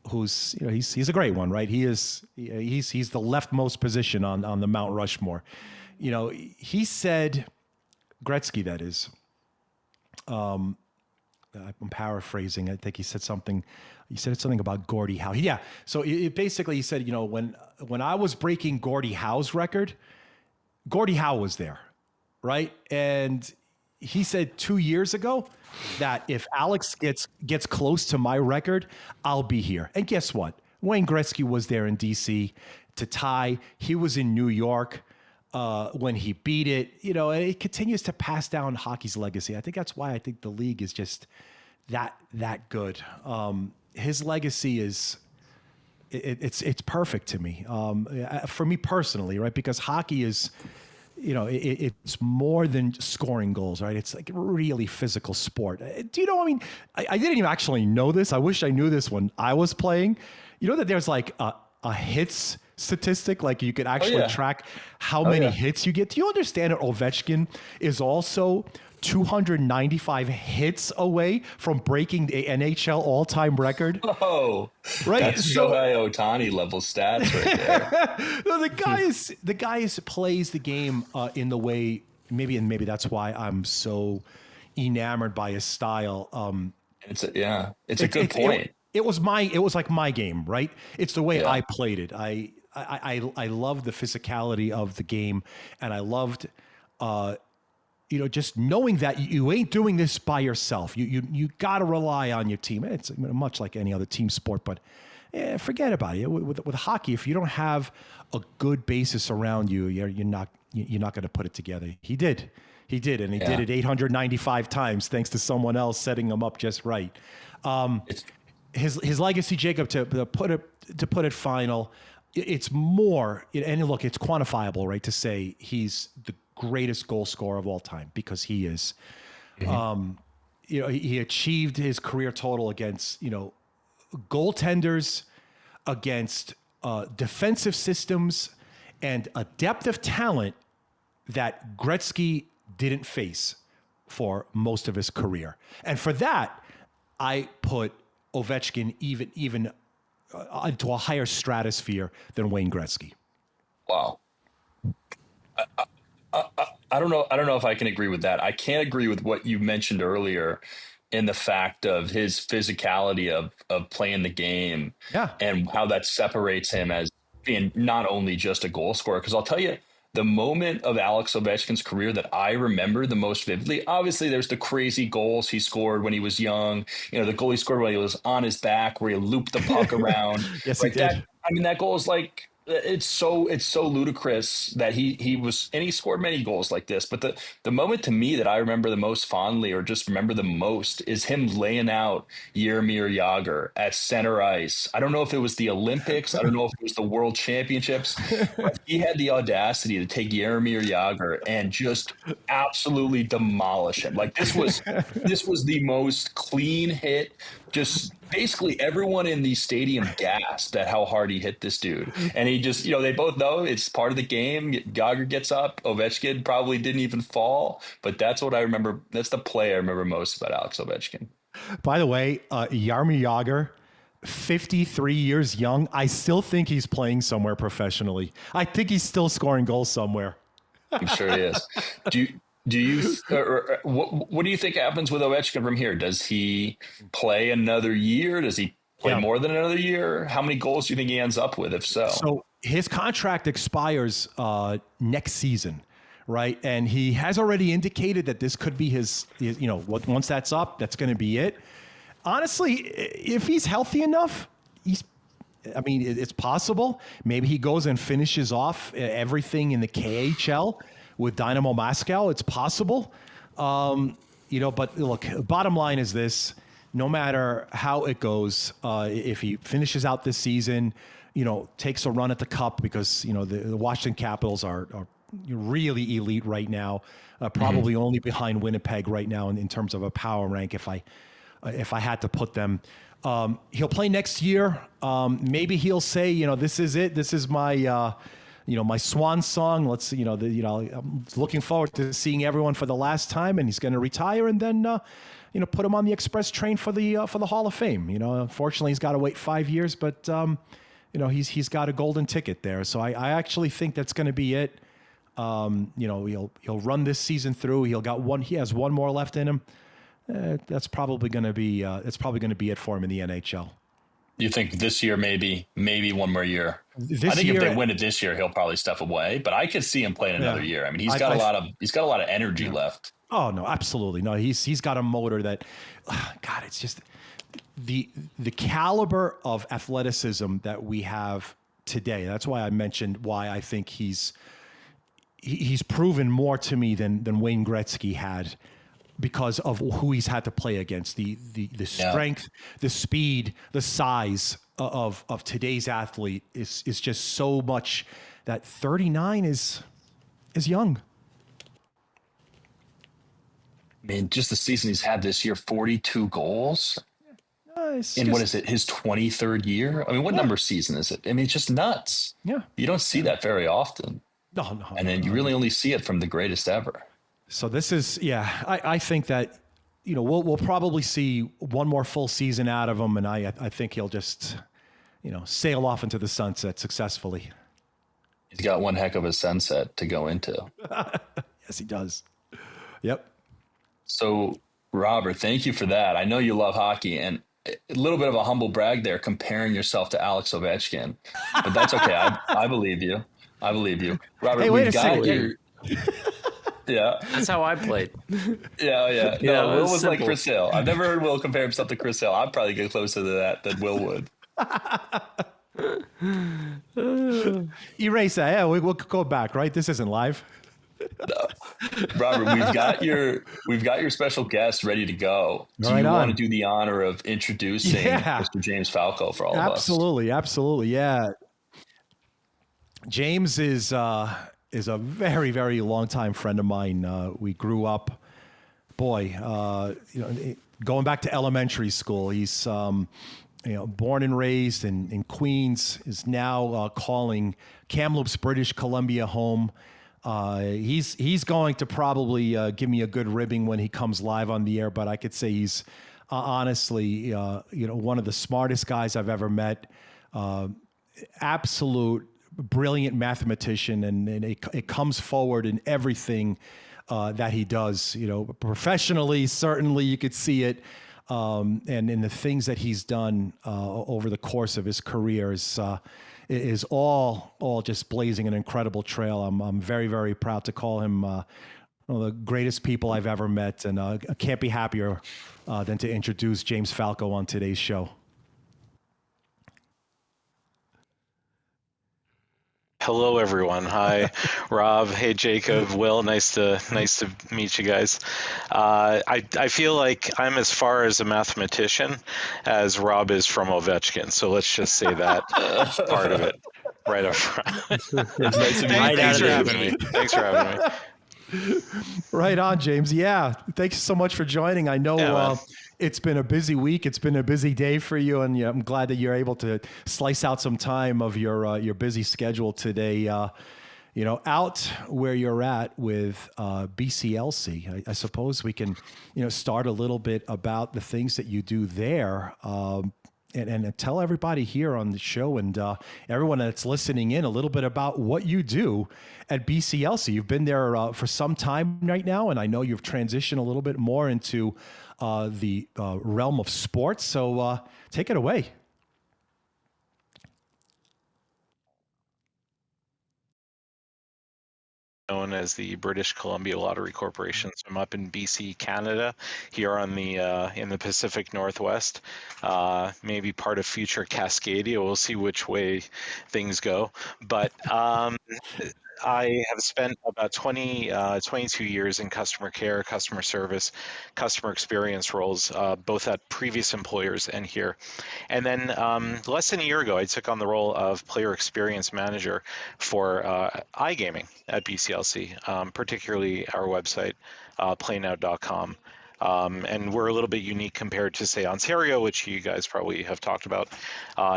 who's he's a great one, right? He's the leftmost position on the Mount Rushmore. He said, Gretzky, that is. I'm paraphrasing. I think he said something. He said something about Gordie Howe. Yeah. So basically he said, when I was breaking Gordie Howe's record, Gordie Howe was there, right? And he said 2 years ago that if Alex gets close to my record, I'll be here. And guess what? Wayne Gretzky was there in D.C. to tie. He was in New York when he beat it. And it continues to pass down hockey's legacy. I think that's why I think the league is just that good. His legacy is it's perfect to me. For me personally, right? Because hockey is, it's more than scoring goals, right? It's like a really physical sport. Do you know? I mean, I didn't even actually know this. I wish I knew this when I was playing. You know that there's like a hits statistic, like you could actually track how many hits you get. Do you understand that Ovechkin is also 295 hits away from breaking the NHL all-time record?
Oh, right. That's Shohei Ohtani level stats right there.
No, the guy plays the game in the way, maybe that's why I'm so enamored by his style.
It's a good point.
It was like my game, right? It's the way I played it. I loved the physicality of the game, and I loved, just knowing that you ain't doing this by yourself. You got to rely on your team. It's much like any other team sport, but forget about it. With hockey, if you don't have a good basis around you, you're not going to put it together. He did, and he did it 895 times thanks to someone else setting him up just right. His legacy, Jacob, to put it final, it's more, and look, it's quantifiable, right? To say he's the greatest goal scorer of all time, because he is. He achieved his career total against, goaltenders, against defensive systems, and a depth of talent that Gretzky didn't face for most of his career. And for that, I put Ovechkin even into a higher stratosphere than Wayne Gretzky.
Wow. I don't know. I don't know if I can agree with that. I can't agree with what you mentioned earlier in the fact of his physicality of playing the game,
Yeah.
and how that separates him as being not only just a goal scorer. Because I'll tell you, the moment of Alex Ovechkin's career that I remember the most vividly, obviously there's the crazy goals he scored when he was young. The goal he scored when he was on his back, where he looped the puck around.
Yes,
right?
he did.
That goal is like, it's so ludicrous that he was, and he scored many goals like this. But the moment to me that I remember the most fondly, or just remember the most, is him laying out Jaromir Jagr at center ice. I don't know if it was the Olympics, I don't know if it was the World Championships, but he had the audacity to take Jaromir Jagr and just absolutely demolish him. Like, this was the most clean hit. Just basically everyone in the stadium gasped at how hard he hit this dude. And he just, they both know it's part of the game. Geiger gets up. Ovechkin probably didn't even fall. But that's what I remember. That's the play I remember most about Alex Ovechkin.
By the way, Jaromir Jagr, 53 years young. I still think he's playing somewhere professionally. I think he's still scoring goals somewhere.
I'm sure he is. What do you think happens with Ovechkin from here? Does he play another year? Does he play more than another year? How many goals do you think he ends up with, if so?
So his contract expires next season, right? And he has already indicated that this could be his once that's up, that's going to be it. Honestly, if he's healthy enough, it's possible. Maybe he goes and finishes off everything in the KHL with Dynamo Moscow. It's possible. But look, bottom line is this: no matter how it goes, if he finishes out this season, takes a run at the cup, because the Washington Capitals are really elite right now, probably only behind Winnipeg right now in terms of a power rank. If I had to put them, he'll play next year. Maybe he'll say, this is it. This is my my swan song. I'm looking forward to seeing everyone for the last time, and he's going to retire, and then put him on the express train for the Hall of Fame. Unfortunately, he's got to wait 5 years, but he's got a golden ticket there. So I actually think that's going to be it. He'll run this season through. He has one more left in him. That's probably going to be it for him in the NHL.
You think this year, maybe one more year? I think if they win it this year, he'll probably step away. But I could see him playing another year. I mean, he's got a lot of energy left.
Oh no, absolutely no. He's got a motor that, God, it's just the caliber of athleticism that we have today. That's why I mentioned why I think he's proven more to me than Wayne Gretzky had, because of who he's had to play against, the strength, the speed, the size of today's athlete is just so much that 39 is young.
I mean, just the season he's had this year, 42 goals. What is it, his 23rd year? I mean, what number season is it? I mean, it's just nuts.
Yeah.
You don't see that very often.
No.
And then you really only see it from the greatest ever.
So this is, I think that, we'll probably see one more full season out of him, and I think he'll just, sail off into the sunset successfully.
He's got one heck of a sunset to go into.
Yes, he does. Yep.
So, Robert, thank you for that. I know you love hockey, and a little bit of a humble brag there, comparing yourself to Alex Ovechkin, but that's okay. I believe you. Robert,
hey, wait a second.
Yeah.
That's how I played.
Yeah. No, Will was like Chris Hill. I've never heard Will compare himself to Chris Hill. I'd probably get closer to that than Will would.
Erase that. Yeah, we'll go back, right? This isn't live.
No. Robert, we've got your special guest ready to go. Do you want to do the honor of introducing Mr. James Falco for all of us?
Absolutely. Yeah. James is a very, very long time friend of mine. We grew up boy, going back to elementary school, he's born and raised in Queens, is now calling Kamloops, British Columbia home. He's going to probably give me a good ribbing when he comes live on the air, but I could say he's honestly, one of the smartest guys I've ever met. Absolute brilliant mathematician, and it comes forward in everything that he does. Professionally, certainly you could see it, and in the things that he's done over the course of his career is all just blazing an incredible trail. I'm very, very proud to call him one of the greatest people I've ever met, and I can't be happier than to introduce James Falco on today's show.
Hello, everyone. Hi, Rob. Hey, Jacob. Will. Nice to meet you guys. I feel like I'm as far as a mathematician as Rob is from Ovechkin. So let's just say that part of it right up front.
It's nice to meet you.
Thanks for having me. Thanks for having me.
Right on, James. Yeah, thanks so much for joining. I know it's been a busy week. It's been a busy day for you, and I'm glad that you're able to slice out some time of your busy schedule today. Out where you're at with BCLC, I suppose we can, start a little bit about the things that you do there. And tell everybody here on the show and everyone that's listening in a little bit about what you do at BCLC. You've been there for some time right now, and I know you've transitioned a little bit more into the realm of sports. So take it away.
Known as the British Columbia Lottery Corporation. So I'm up in BC, Canada, here on the in the Pacific Northwest, maybe part of future Cascadia. We'll see which way things go. But I have spent about 22 years in customer care, customer service, customer experience roles, both at previous employers and here. And then less than a year ago, I took on the role of player experience manager for iGaming at BCLC, particularly our website, playnow.com. And we're a little bit unique compared to, say, Ontario, which you guys probably have talked about,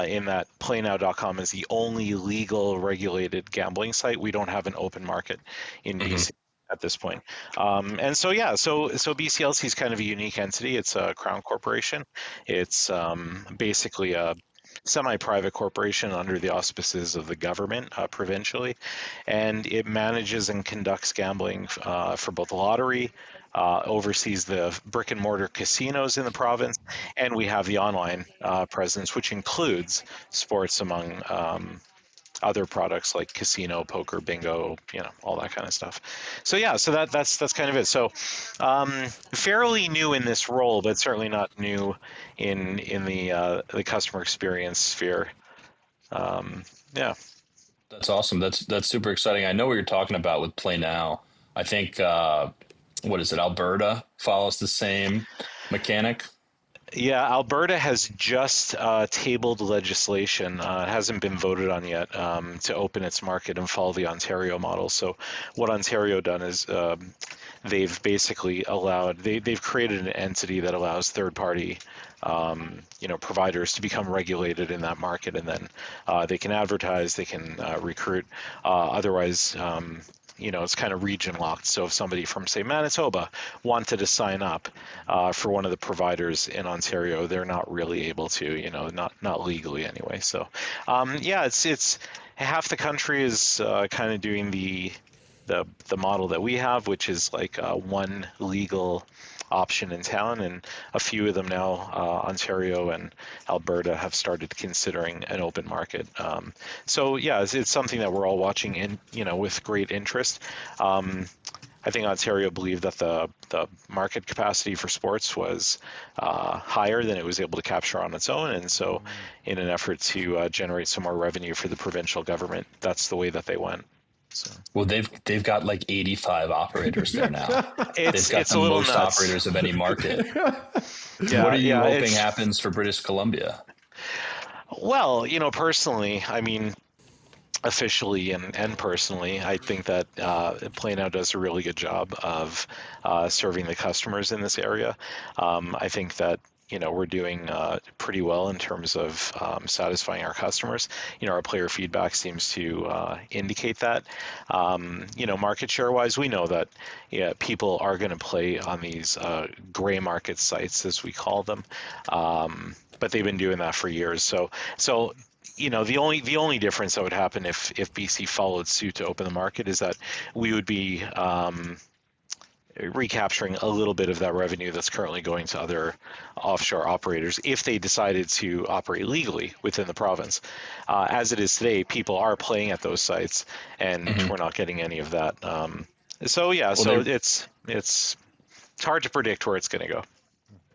in that playnow.com is the only legal regulated gambling site. We don't have an open market in BC at this point. And so BCLC is kind of a unique entity. It's a Crown Corporation. It's basically a semi-private corporation under the auspices of the government provincially, and it manages and conducts gambling for both the lottery, oversees the brick and mortar casinos in the province, and we have the online presence, which includes sports among other products like casino, poker, bingo, all that kind of stuff. So that's kind of it. So fairly new in this role, but certainly not new in the customer experience sphere.
That's awesome. That's super exciting. I know what you're talking about with Play Now. I think what is it? Alberta follows the same mechanic.
Yeah, Alberta has just tabled legislation. It hasn't been voted on yet to open its market and follow the Ontario model. So what Ontario done is they've basically they've created an entity that allows third-party providers to become regulated in that market, and then they can advertise, they can recruit. Otherwise, it's kind of region locked. So if somebody from, say, Manitoba wanted to sign up for one of the providers in Ontario, they're not really able to, not legally anyway. So it's half the country is kind of doing the model that we have, which is like one legal option in town, and a few of them now, Ontario and Alberta, have started considering an open market. It's something that we're all watching with great interest. I think Ontario believed that the market capacity for sports was higher than it was able to capture on its own, and so in an effort to generate some more revenue for the provincial government, that's the way that they went. So.
Well, they've got like 85 operators there now. They've got the most
nuts.
Operators of any market. What are you hoping happens for British Columbia?
Well, personally, I mean, officially and personally, I think that Play Now does a really good job of serving the customers in this area. I think that we're doing pretty well in terms of satisfying our customers. Our player feedback seems to indicate that. Market share wise, we know that people are going to play on these gray market sites, as we call them. But they've been doing that for years. So the only difference that would happen if BC followed suit to open the market is that we would be recapturing a little bit of that revenue that's currently going to other offshore operators if they decided to operate legally within the province. As it is today, people are playing at those sites, and we're not getting any of that. It's hard to predict where it's going to go.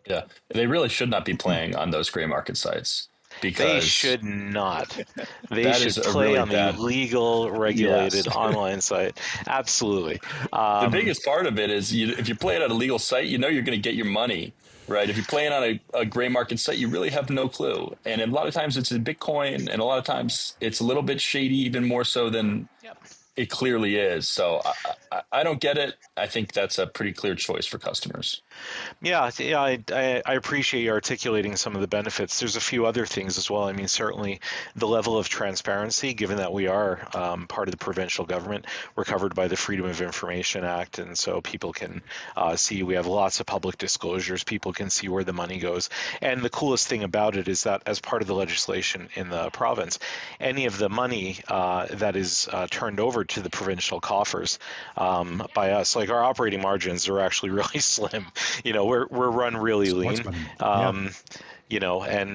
Yeah, they really should not be playing on those gray market sites
They
because
should not. They
that
should
is a
play
really
on the
bad.
legal, regulated
Yes.
online site. Absolutely.
The biggest part of it is if you're playing on a legal site, you're going to get your money, right? If you're playing on a gray market site, you really have no clue. And a lot of times it's in Bitcoin, and a lot of times it's a little bit shady, even more so than
Yep.
it clearly is. So I don't get it. I think that's a pretty clear choice for customers.
Yeah, I appreciate you articulating some of the benefits. There's a few other things as well. I mean, certainly the level of transparency, given that we are part of the provincial government, we're covered by the Freedom of Information Act, and so people can see. We have lots of public disclosures. People can see where the money goes. And the coolest thing about it is that as part of the legislation in the province, any of the money that is turned over to the provincial coffers by us, like our operating margins are actually really slim. We're run really lean. And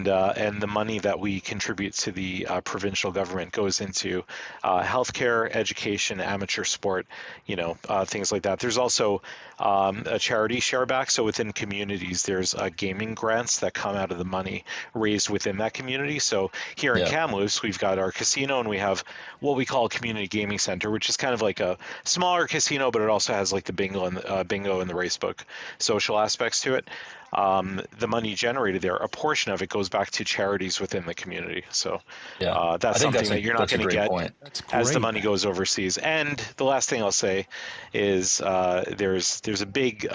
the money that we contribute to the provincial government goes into healthcare, education, amateur sport, things like that. There's also a charity share back. So within communities, there's gaming grants that come out of the money raised within that community. So here in Kamloops, we've got our casino, and we have what we call a community gaming center, which is kind of like a smaller casino, but it also has like the bingo and the racebook social aspects to it. The money generated there, a portion of it goes back to charities within the community. So that's something that you're not going to get as the money goes overseas. And the last thing I'll say is there's a big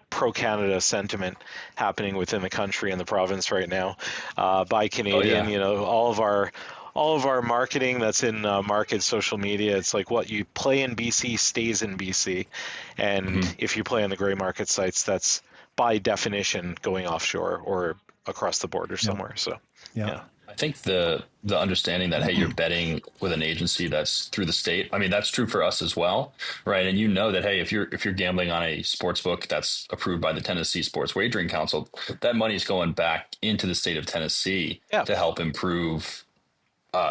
pro-Canada sentiment happening within the country and the province right now by Canadian. All of our marketing that's in market social media, it's like what you play in BC stays in BC. And if you play on the gray market sites, that's by definition going offshore or across the border somewhere. So, yeah.
I think the understanding that, hey, you're betting with an agency that's through the state. I mean, that's true for us as well, right? And that, hey, if you're gambling on a sports book that's approved by the Tennessee Sports Wagering Council, that money is going back into the state of Tennessee to help improve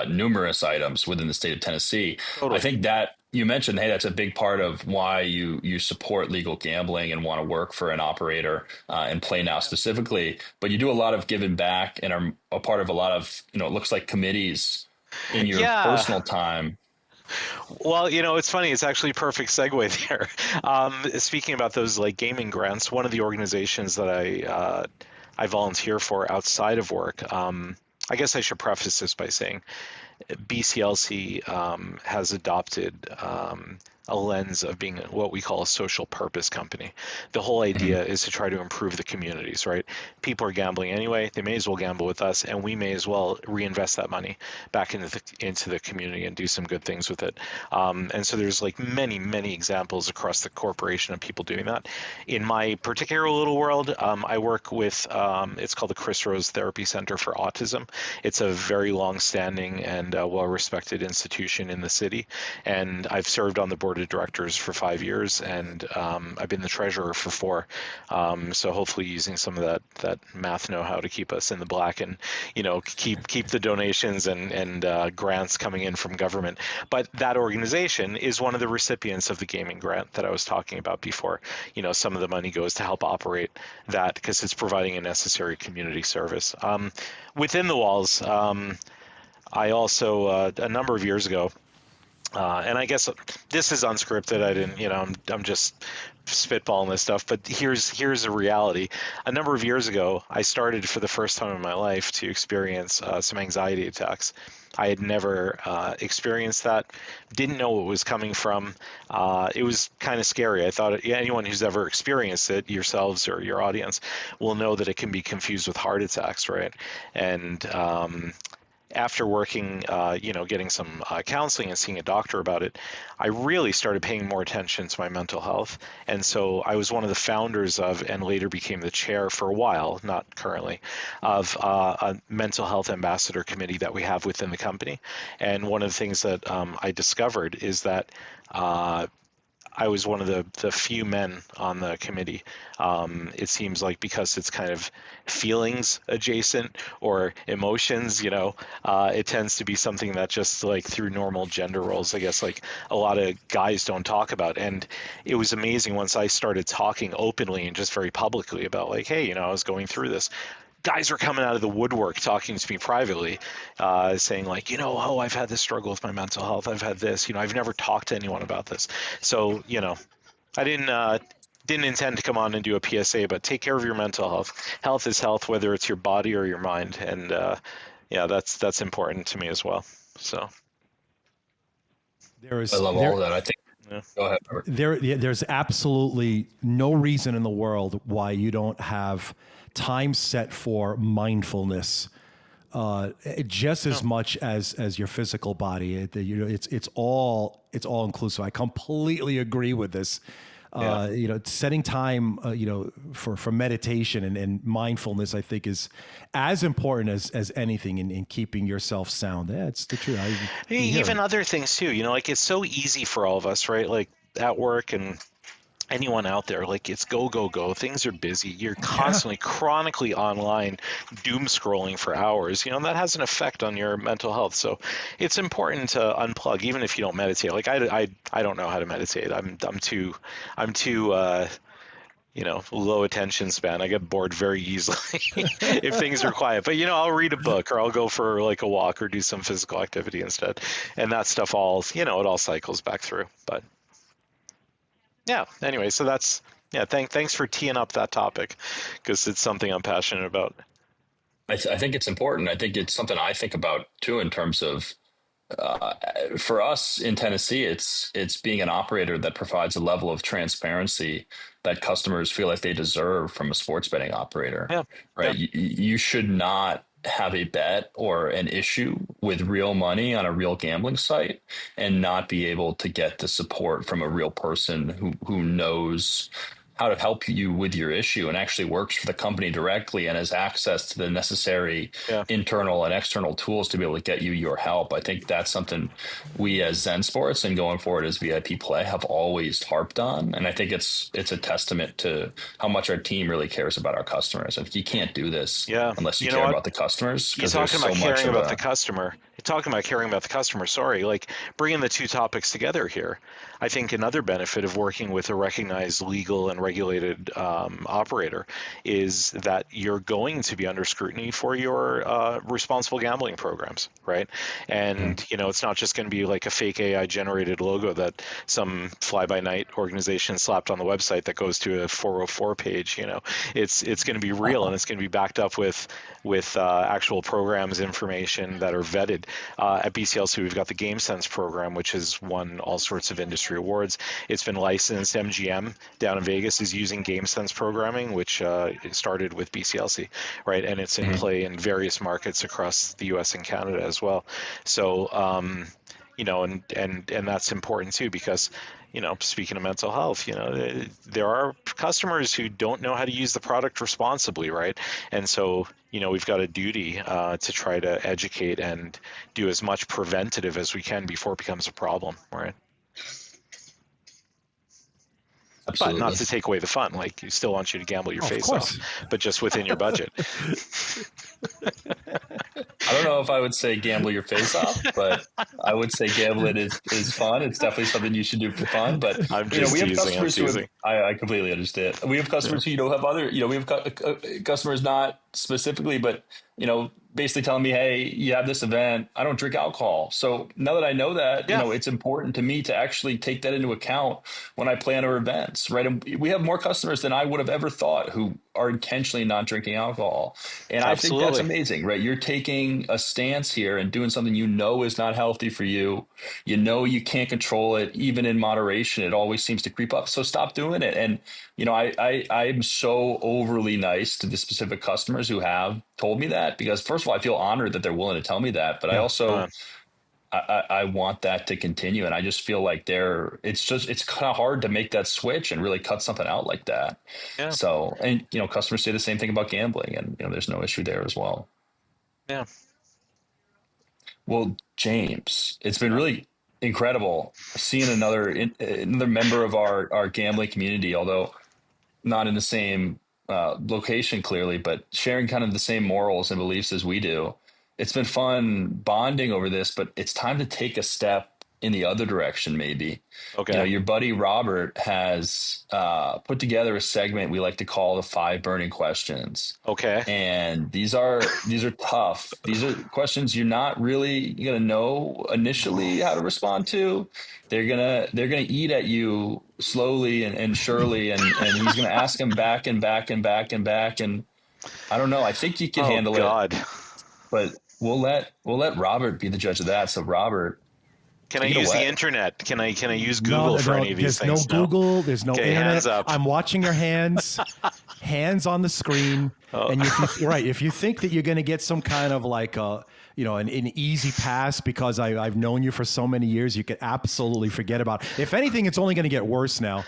numerous items within the state of Tennessee. Totally. I think that you mentioned, hey, that's a big part of why you support legal gambling and want to work for an operator and Play Now specifically. But you do a lot of giving back and are a part of a lot of, it looks like committees in your personal time.
Well, it's funny. It's actually a perfect segue there. Speaking about those like gaming grants, one of the organizations that I volunteer for outside of work, I guess I should preface this by saying BCLC has adopted a lens of being what we call a social purpose company. The whole idea is to try to improve the communities, right? People are gambling anyway. They may as well gamble with us, and we may as well reinvest that money back into the community and do some good things with it. And so there's like many examples across the corporation of people doing that. In my particular little world, I work with, it's called the Chris Rose Therapy Center for Autism. It's a very long-standing and well-respected institution in the city, and I've served on the board of directors for 5 years, and I've been the treasurer for 4. So hopefully using some of that math know-how to keep us in the black and keep the donations and grants coming in from government. But that organization is one of the recipients of the gaming grant that I was talking about before. Some of the money goes to help operate that because it's providing a necessary community service. Within the walls, I also a number of years ago And I guess this is unscripted. I didn't, I'm just spitballing this stuff. But here's a reality. A number of years ago, I started for the first time in my life to experience some anxiety attacks. I had never experienced that. Didn't know what was coming from. It was kind of scary. I thought anyone who's ever experienced it, yourselves or your audience, will know that it can be confused with heart attacks, right? And after working, getting some counseling and seeing a doctor about it, I really started paying more attention to my mental health. And so I was one of the founders of, and later became the chair for a while, not currently, of a mental health ambassador committee that we have within the company. And one of the things that I discovered is that I was one of the few men on the committee. It seems like because it's kind of feelings adjacent or emotions, it tends to be something that just like through normal gender roles, I guess, like a lot of guys don't talk about. And it was amazing once I started talking openly and just very publicly about like, hey, I was going through this. Guys were coming out of the woodwork talking to me privately, saying like, I've had this struggle with my mental health. I've had this, I've never talked to anyone about this. So, I didn't intend to come on and do a PSA, but take care of your mental health. Health is health, whether it's your body or your mind. And that's important to me as well. So
I love all of that. I think. Yeah. Go ahead.
There's absolutely no reason in the world why you don't have time set for mindfulness, just as much as your physical body. It's all inclusive. I completely agree with this. Setting time, for meditation and mindfulness, I think is as important as anything in keeping yourself sound. Yeah, it's the truth.
Even other things too, like it's so easy for all of us, right? Like at work and anyone out there, like it's go, go, go. Things are busy. You're constantly, chronically online, doom scrolling for hours. That has an effect on your mental health. So it's important to unplug, even if you don't meditate. Like I don't know how to meditate. I'm too low attention span. I get bored very easily if things are quiet. But I'll read a book or I'll go for like a walk or do some physical activity instead. And that stuff all, it all cycles back through. But yeah, anyway, so that's, thanks for teeing up that topic because it's something I'm passionate about.
I think it's important. I think it's something I think about too in terms of for us in Tennessee, it's being an operator that provides a level of transparency that customers feel like they deserve from a sports betting operator.
Yeah.
Right.
Yeah.
You should not have a bet or an issue with real money on a real gambling site and not be able to get the support from a real person who knows how to help you with your issue and actually works for the company directly and has access to the necessary internal and external tools to be able to get you your help. I think that's something we as Zen Sports and going forward as VIP Play have always harped on. And I think it's a testament to how much our team really cares about our customers. I think you can't do this unless you care about the customers.
You're talking about caring about the customer. You're talking about caring about the customer. Sorry, like bringing the two topics together here. I think another benefit of working with a recognized legal and regulated operator is that you're going to be under scrutiny for your responsible gambling programs, right? And, it's not just going to be like a fake AI generated logo that some fly-by-night organization slapped on the website that goes to a 404 page, It's going to be real and it's going to be backed up with actual programs, information that are vetted. At BCLC, we've got the GameSense program, which has won all sorts of industry awards. It's been licensed. MGM down in Vegas is using GameSense programming, which started with BCLC, right? And it's in play in various markets across the U.S. and Canada as well. So, and that's important too because, speaking of mental health, there are customers who don't know how to use the product responsibly, right? And so, we've got a duty to try to educate and do as much preventative as we can before it becomes a problem, right?
Absolutely.
But not to take away the fun. Like, you still want you to gamble your face off, but just within your budget.
I don't know if I would say gamble your face off, but I would say gambling is fun. It's definitely something you should do for fun. But
I'm just
we have
teasing,
customers who I completely understand. We have customers who have other. We have customers not specifically, but basically telling me, hey, you have this event. I don't drink alcohol. So now that I know that,
Yeah.
it's important to me to actually take that into account when I plan our events, right? And we have more customers than I would have ever thought who are intentionally not drinking alcohol. And I think that's
Absolutely.
amazing, right? You're taking a stance here and doing something is not healthy for you. You can't control it, even in moderation. It always seems to creep up. So stop doing it. And I'm so overly nice to the specific customers who have told me that, because first of all, I feel honored that they're willing to tell me that, but I
Yeah.
also I want that to continue, and I just feel like it's kind of hard to make that switch and really cut something out like that.
Yeah.
So, and customers say the same thing about gambling, and there's no issue there as well.
Yeah.
Well, James, it's been really incredible seeing another member of our gambling community, although not in the same location clearly, but sharing kind of the same morals and beliefs as we do. It's been fun bonding over this, but it's time to take a step in the other direction, maybe.
Okay.
Your buddy Robert has put together a segment we like to call the 5 burning questions.
Okay.
And these are tough. These are questions you're not really gonna know initially how to respond to. They're gonna eat at you slowly and surely, and he's gonna ask them back and back and back and back. And I don't know. I think you can handle
God.
it, but we'll let Robert be the judge of that. So Robert,
can I use the internet? Can I use Google for any of these
things? There's no Google. There's no internet.
Hands up.
I'm watching your hands, hands on the screen. And if you think that you're going to get some kind of like an easy pass because I've known you for so many years, you can absolutely forget about it. If anything, it's only going to get worse now.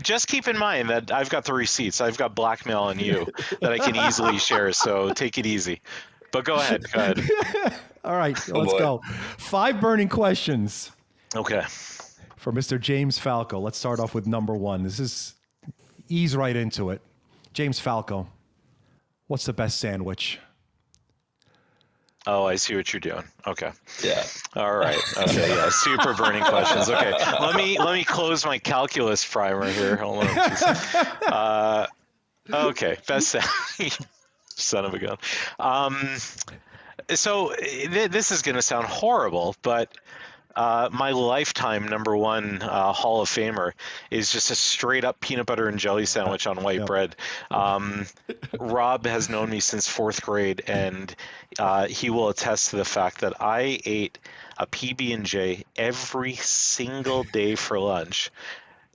Just keep in mind that I've got the receipts. I've got blackmail on you that I can easily share. So take it easy. But go ahead.
All right, let's go. 5 burning questions.
Okay.
For Mr. James Falco. Let's start off with number 1. This is ease right into it. James Falco, what's the best sandwich?
Oh, I see what you're doing. Okay.
Yeah.
All right. Okay. Yeah. Super burning questions. Okay. Let me close my calculus primer here. Hold on. Okay. Best sandwich. Son of a gun. So this is going to sound horrible, but my lifetime number 1 Hall of Famer is just a straight up peanut butter and jelly sandwich on white bread. Rob has known me since 4th grade, and he will attest to the fact that I ate a PB&J every single day for lunch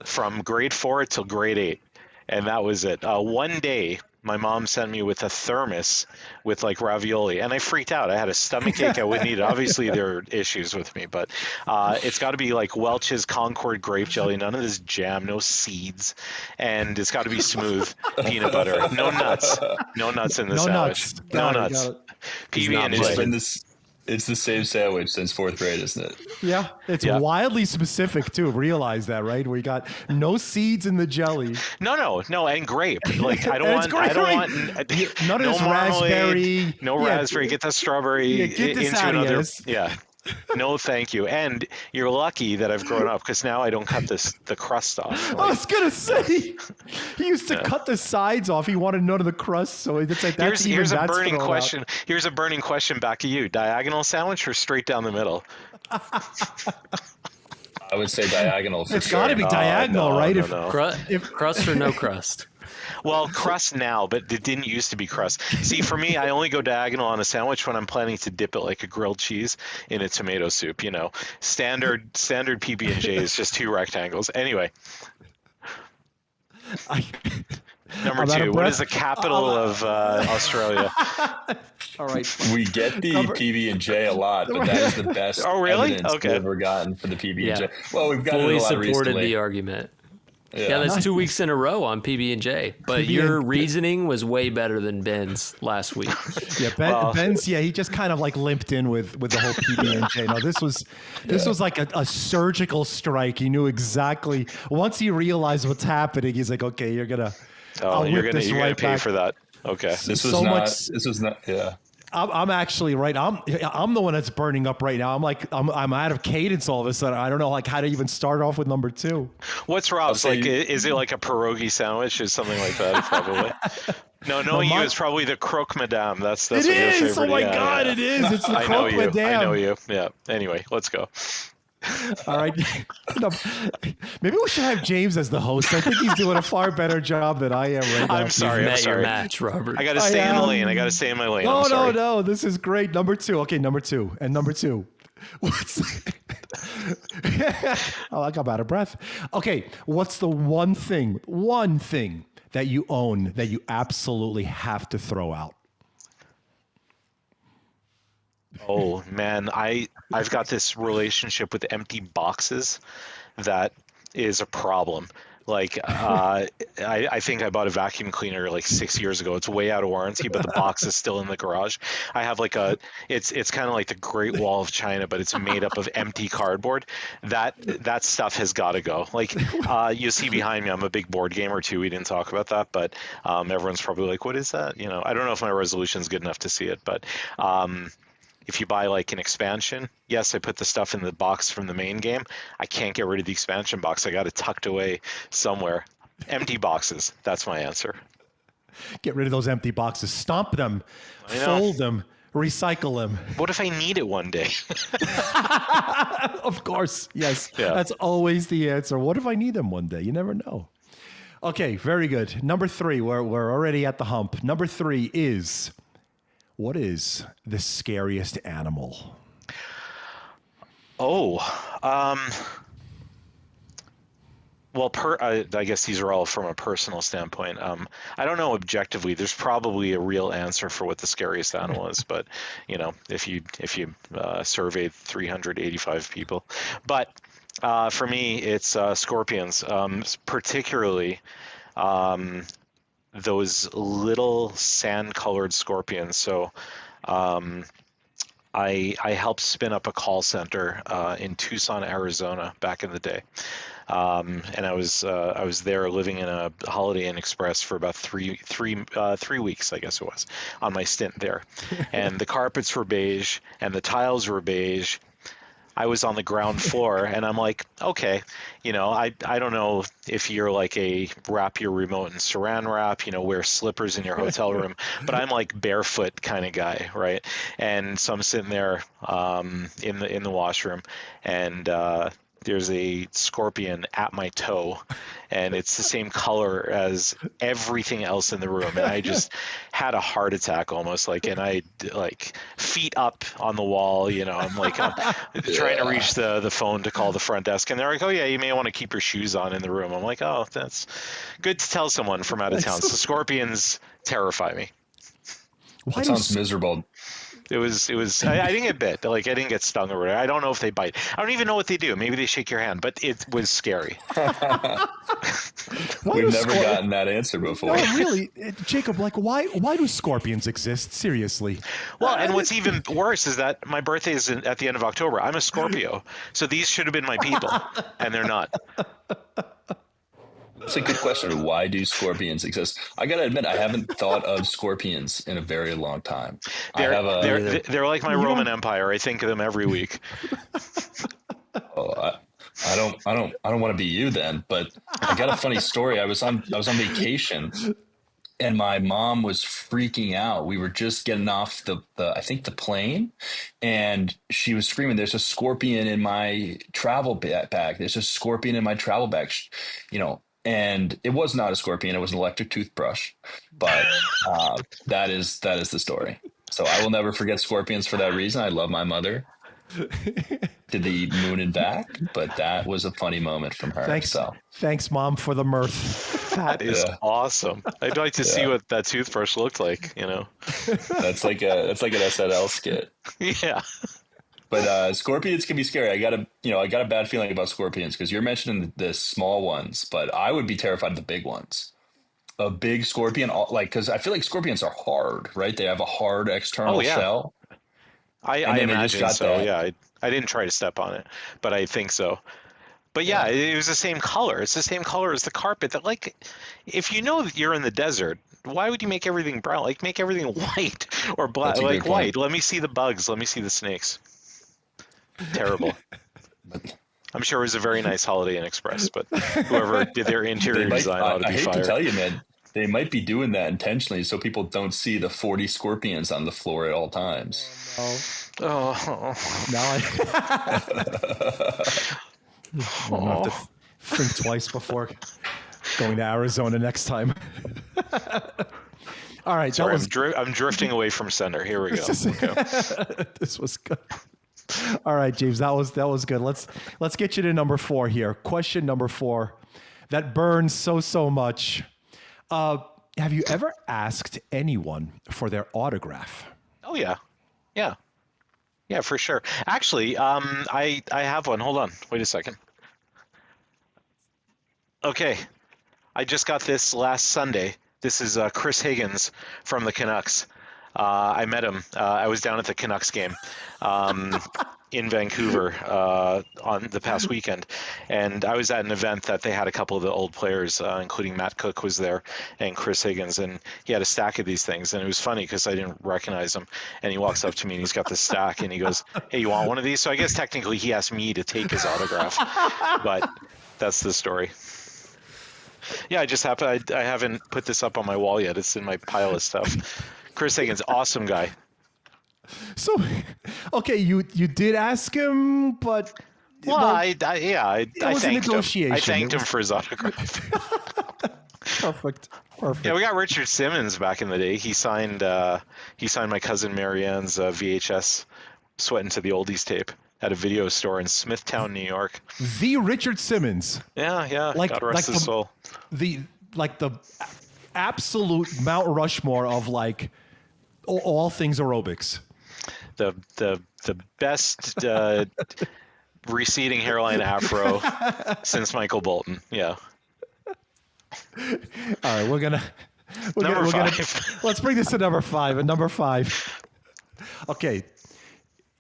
from grade 4 till grade 8. And that was it. One day, my mom sent me with a thermos with like ravioli, and I freaked out. I had a stomach ache. I wouldn't eat it. Obviously, there are issues with me, but it's got to be like Welch's Concord grape jelly, none of this jam, no seeds, and it's got to be smooth peanut butter, no nuts in the sandwich, no nuts. PB&J.
It's the same sandwich since 4th grade, isn't it?
Yeah, it's wildly specific too. Realize that, right? We got no seeds in the jelly.
No, and grape. Like I don't want
none of this raspberry.
No raspberry. Get the strawberry
get this
into
out
another.
of here.
Yeah. No, thank you. And you're lucky that I've grown up, because now I don't cut the crust off.
I was gonna say, he used to cut the sides off. He wanted none of the crust, so it's like
here's a burning question. Out. Here's a burning question back at you: diagonal sandwich or straight down the middle?
I would say diagonal.
It's got to be diagonal, right?
If crust or no crust.
Well, crust now, but it didn't used to be crust. See, for me, I only go diagonal on a sandwich when I'm planning to dip it like a grilled cheese in a tomato soup. Standard PB&J is just 2 rectangles. Anyway, number 2. What is the capital of Australia?
All right.
We get the PB&J a lot, but that is the best evidence we've ever gotten for the PB&J. Yeah. Well, we've got
fully
it a lot
supported
recently.
The argument. Yeah, that's 2 weeks in a row on PB&J. But your reasoning was way better than Ben's last week.
Yeah, Ben's. Yeah, he just kind of like limped in with the whole PB&J. No, this was like a surgical strike. He knew exactly. Once he realized what's happening, he's like, okay, you're gonna
pay for that. Okay.
This was not. Yeah.
I'm actually right. I'm the one that's burning up right now. I'm out of cadence all of a sudden. I don't know how to even start off with number 2.
What's Rob's like? Is it like a pierogi sandwich or something like that? Probably. No, knowing you is probably the croque madame. That's what your favorite.
Oh my God, it is. It's the
I know
croque
you.
madame.
I know you. Yeah. Anyway, let's go.
All right. Maybe we should have James as the host. I think he's doing a far better job than I am right now.
I'm sorry.
Met your match, Robert.
I got to stay in the lane. I got to stay in my lane.
No. This is great. Number 2. Okay, number 2. And number 2. Oh, I got out of breath. Okay, what's the one thing that you own that you absolutely have to throw out?
Oh man, I've got this relationship with empty boxes that is a problem. Like I think I bought a vacuum cleaner like 6 years ago. It's way out of warranty, but the box is still in the garage. I have like it's kind of like the Great Wall of China, but it's made up of empty cardboard. That stuff has got to go. Like you see behind me, I'm a big board gamer too. We didn't talk about that, but everyone's probably like, what is that? I don't know if my resolution is good enough to see it, but if you buy like an expansion, yes, I put the stuff in the box from the main game. I can't get rid of the expansion box. I got it tucked away somewhere. Empty boxes. That's my answer.
Get rid of those empty boxes. Stomp them. Fold them. Recycle them.
What if I need it one day?
Of course. Yes.
Yeah.
That's always the answer. What if I need them one day? You never know. Okay, very good. Number 3, we're already at the hump. Number 3 is... What is the scariest animal?
Oh, well, I guess these are all from a personal standpoint. I don't know objectively. There's probably a real answer for what the scariest animal is, but if you surveyed 385 people, but for me, it's scorpions, particularly. Those little sand-colored scorpions. So I helped spin up a call center in Tucson, Arizona back in the day. And I was there living in a Holiday Inn Express for about 3 weeks, I guess it was, on my stint there. And the carpets were beige and the tiles were beige. I was on the ground floor and I'm like, okay, I don't know if you're like a wrap your remote in saran wrap, wear slippers in your hotel room, but I'm like barefoot kind of guy, right? And so I'm sitting there in the washroom and there's a scorpion at my toe and it's the same color as everything else in the room. And I just had a heart attack almost, and I feet up on the wall, I'm like, I'm trying to reach the phone to call the front desk. And they're like, oh yeah, you may want to keep your shoes on in the room. I'm like, oh, that's good to tell someone from out of town. So scorpions terrify me.
That sounds miserable.
It was. I didn't get bit. I didn't get stung or whatever. I don't know if they bite. I don't even know what they do. Maybe they shake your hand, but it was scary.
We've never gotten that answer before.
No, really, Jacob. Why do scorpions exist? Seriously.
Well, and what's even worse is that my birthday is at the end of October. I'm a Scorpio, so these should have been my people, and they're not.
That's a good question. Why do scorpions exist? I got to admit, I haven't thought of scorpions in a very long time.
They're like my Roman Empire. I think of them every week.
Oh, I don't want to be you then. But I got a funny story. I was on vacation, and my mom was freaking out. We were just getting off the plane, and she was screaming, "There's a scorpion in my travel bag. There's a scorpion in my travel bag." And it was not a scorpion; it was an electric toothbrush. But that is the story. So I will never forget scorpions for that reason. I love my mother to the moon and back, but that was a funny moment from her.
Thanks, Mom, for the mirth.
That is awesome. I'd like to see what that toothbrush looked like.
That's like an SNL skit.
Yeah.
But scorpions can be scary. I got a bad feeling about scorpions because you're mentioning the small ones, but I would be terrified of the big ones. A big scorpion, because I feel like scorpions are hard, right? They have a hard external shell.
I imagine so. Yeah, I didn't try to step on it, but I think so. But yeah, it was the same color. It's the same color as the carpet. That if you know that you're in the desert, why would you make everything brown? Make everything white or black. White. Let me see the bugs. Let me see the snakes. Terrible. I'm sure it was a very nice Holiday Inn Express, but whoever did their interior design ought to be fired.
I hate to tell you, man. They might be doing that intentionally so people don't see the 40 scorpions on the floor at all times.
Oh,
Now I'm gonna have to think twice before going to Arizona next time. All right.
sorry, I'm drifting away from center. Here we go. Okay.
This was good. All right, James, that was good. Let's get you to number 4 here. Question number 4 that burns so much. Have you ever asked anyone for their autograph?
Oh yeah, for sure. Actually, I have one. Hold on, wait a second. Okay, I just got this last Sunday. This is Chris Higgins from the Canucks. I met him. I was down at the Canucks game in Vancouver on the past weekend, and I was at an event that they had a couple of the old players, including Matt Cook was there and Chris Higgins, and he had a stack of these things, and it was funny because I didn't recognize him, and he walks up to me and he's got this stack, and he goes, "Hey, you want one of these?" So I guess technically he asked me to take his autograph, but that's the story. Yeah, I haven't put this up on my wall yet. It's in my pile of stuff. Chris Higgins, awesome guy.
So, okay, you did ask him, but
well, I thanked him. I thanked him for his autograph.
Perfect.
Yeah, we got Richard Simmons back in the day. He signed my cousin Marianne's VHS Sweatin' to the Oldies tape at a video store in Smithtown, New York.
The Richard Simmons.
Yeah.
Like,
God rest his soul.
The absolute Mount Rushmore of like all things aerobics.
The best receding hairline afro since Michael Bolton. Yeah.
All right, we're gonna let's bring this to number 5. And number 5. Okay,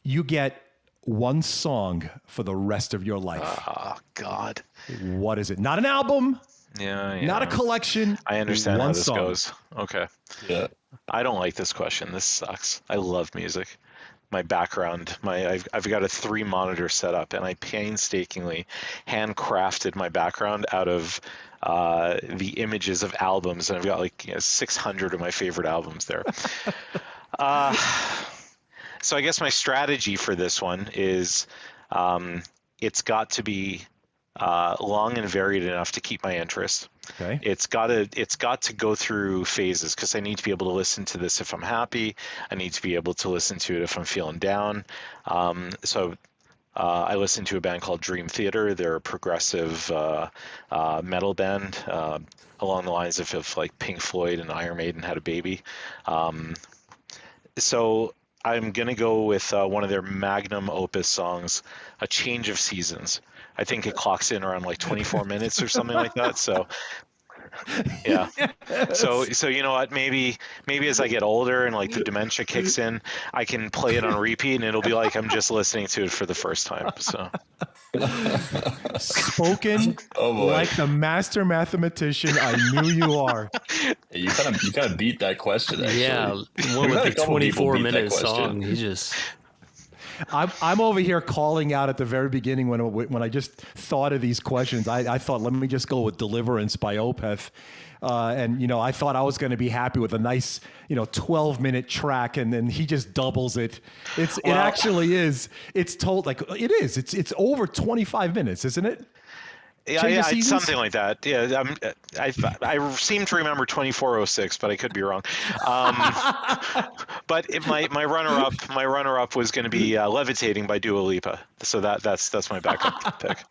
you get one song for the rest of your life.
Oh God.
What is it? Not an album.
Yeah.
Not a collection.
I understand how this
song.
goes. Okay.
Yeah.
I don't like this question. This sucks. I love music. My background, I've got a 3-monitor setup, and I painstakingly handcrafted my background out of the images of albums, and I've got like 600 of my favorite albums there. So I guess my strategy for this one is it's got to be long and varied enough to keep my interest.
Okay.
It's got to go through phases, because I need to be able to listen to this if I'm happy. I need to be able to listen to it if I'm feeling down. So I listen to a band called Dream Theater. They're a progressive metal band along the lines of if like Pink Floyd and Iron Maiden had a baby. So I'm going to go with one of their magnum opus songs, A Change of Seasons. I think it clocks in around like 24 minutes or something like that. So, yeah. So you know what? Maybe as I get older and like the dementia kicks in, I can play it on repeat, and it'll be like I'm just listening to it for the first time. So,
spoken like the master mathematician I knew you are.
You kind of beat that question. Actually.
Yeah, one with the 24-minute song. He just.
I'm over here calling out at the very beginning when I just thought of these questions. I thought, let me just go with Deliverance by Opeth. And, I thought I was going to be happy with a nice, 12-minute track. And then he just doubles it. It actually is. It's told like it is. It's over 25 minutes, isn't it?
Yeah, it's something like that. Yeah, I seem to remember 2406, but I could be wrong. But my runner-up was going to be "Levitating" by Dua Lipa. So that's my backup pick.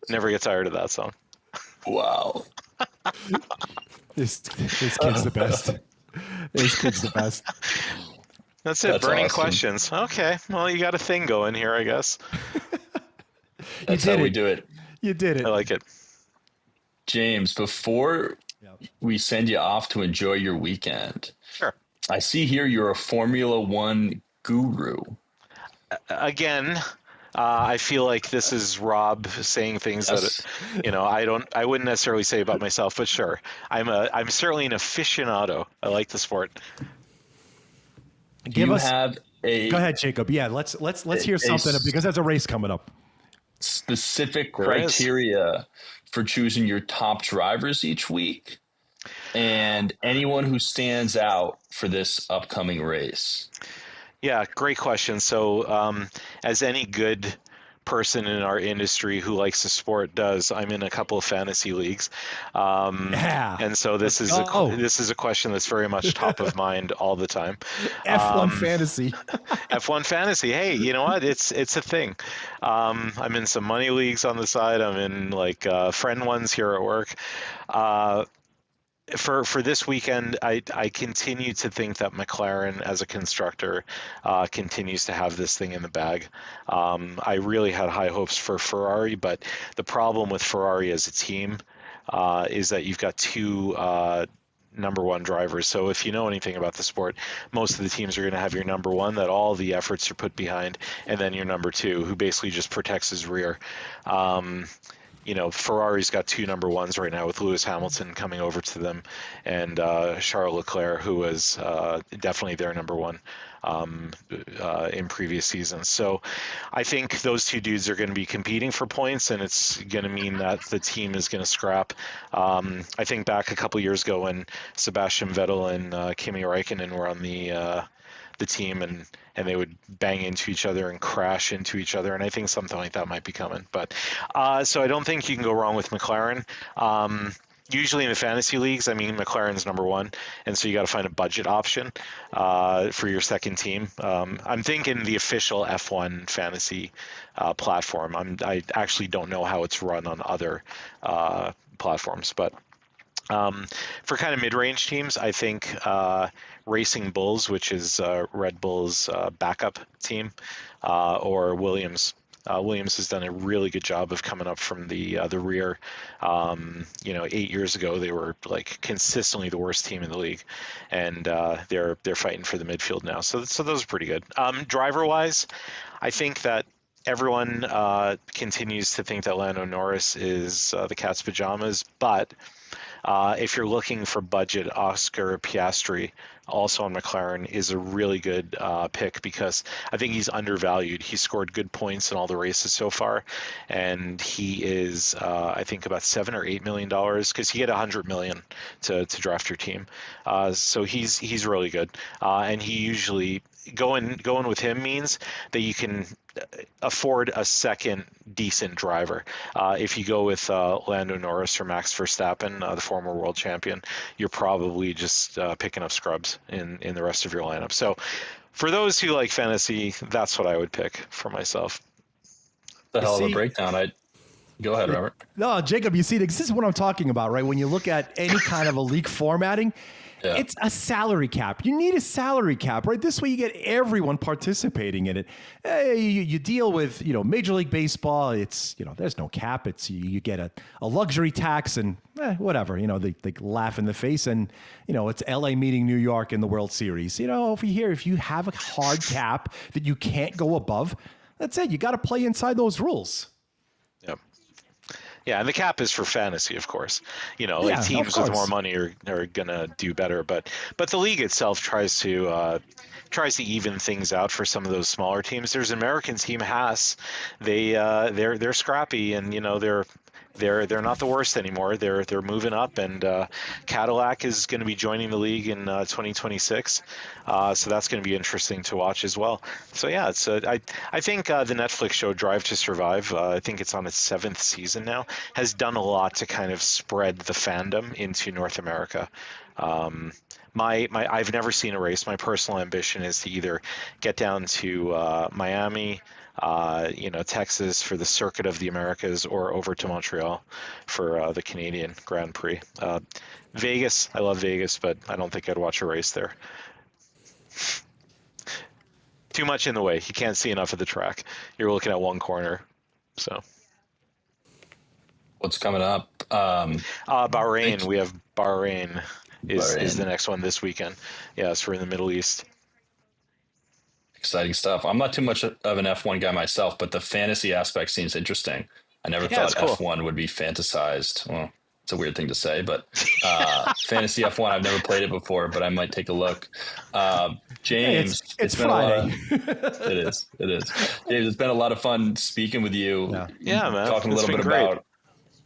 Never get tired of that song.
Wow.
This kid's the best. This kid's the best.
That's it. Burning awesome. Questions. Okay. Well, you got a thing going here, I guess.
That's how we do it.
You did it.
I like it.
James, before we send you off to enjoy your weekend,
sure. I
see here you're a Formula One guru.
Again, I feel like this is Rob saying things that I wouldn't necessarily say about myself, but sure. I'm certainly an aficionado. I like the sport.
Go ahead, Jacob. Yeah, let's hear something because there's a race coming up.
Specific criteria for choosing your top drivers each week? and anyone who stands out for this upcoming race?
Yeah, great question. So, as any good person in our industry who likes the sport does, I'm in a couple of fantasy leagues,
Yeah.
and so
Let's go.
this is a question that's very much top of mind all the time.
F1 fantasy.
F1 fantasy, hey, you know what? It's a thing. I'm in some money leagues on the side. I'm in like friend ones here at work. For this weekend, I continue to think that McLaren as a constructor continues to have this thing in the bag. I really had high hopes for Ferrari, but the problem with Ferrari as a team is that you've got two number one drivers. So if you know anything about the sport, most of the teams are going to have your number one that all the efforts are put behind, and then your number two, who basically just protects his rear. You know, Ferrari's got two number ones right now with Lewis Hamilton coming over to them, and Charles Leclerc, who was definitely their number one in previous seasons. So I think those two dudes are going to be competing for points, and it's going to mean that the team is going to scrap. I think back a couple years ago when Sebastian Vettel and Kimi Räikkönen were on the team, and they would bang into each other and crash into each other, and I think something like that might be coming. But so I don't think you can go wrong with McLaren. Usually in the fantasy leagues, I mean, McLaren's number one, and so you got to find a budget option for your second team. I'm thinking the official F1 fantasy platform. I actually don't know how it's run on other platforms, but for kind of mid-range teams, I think Racing Bulls, which is Red Bull's backup team, or Williams. Williams has done a really good job of coming up from the rear. 8 years ago they were like consistently the worst team in the league, and they're fighting for the midfield now. So those are pretty good. Driver-wise, I think that everyone continues to think that Lando Norris is the cat's pajamas, but if you're looking for budget, Oscar Piastri, also on McLaren, is a really good pick because I think he's undervalued. He scored good points in all the races so far, and he is, I think, about $7 or $8 million because he had $100 million to draft your team. So he's really good, and he usually going with him means that you can afford a second decent driver. If you go with Lando Norris or Max Verstappen, the former world champion, you're probably just picking up scrubs in the rest of your lineup. So for those who like fantasy, that's what I would pick for myself.
The hell of a breakdown. Go ahead, Robert.
No, Jacob, you see, this is what I'm talking about, right? When you look at any kind of a league formatting, it's a salary cap. You need a salary cap, right? This way you get everyone participating in it. You deal with, Major League Baseball. It's, there's no cap. It's you get a luxury tax and whatever, they laugh in the face, and, it's LA meeting New York in the World Series. Over here, if you have a hard cap that you can't go above, that's it. You got to play inside those rules.
Yep. Yeah, and the cap is for fantasy, of course. Teams with more money are gonna do better, but the league itself tries to even things out for some of those smaller teams. There's an American team, Haas. They're scrappy, and they're not the worst anymore. They're moving up, and Cadillac is going to be joining the league in 2026. So that's going to be interesting to watch as well. So yeah, I think the Netflix show Drive to Survive, I think it's on its 7th season now, has done a lot to kind of spread the fandom into North America. I've never seen a race. My personal ambition is to either get down to Miami, Texas for the Circuit of the Americas, or over to Montreal for the Canadian Grand Prix. Vegas, I love Vegas, but I don't think I'd watch a race there. Too much in the way. You can't see enough of the track. You're looking at one corner. So,
what's coming up?
Bahrain. We have Bahrain is the next one this weekend. Yeah, so we're in the Middle East.
Exciting stuff. I'm not too much of an F1 guy myself, but the fantasy aspect seems interesting. I never thought cool. F1 would be fantasized. Well, it's a weird thing to say, but fantasy F1, I've never played it before, but I might take a look. James,
it's been Friday.
It is. James, it's been a lot of fun speaking with you.
Yeah man.
Talking a little bit
great.
about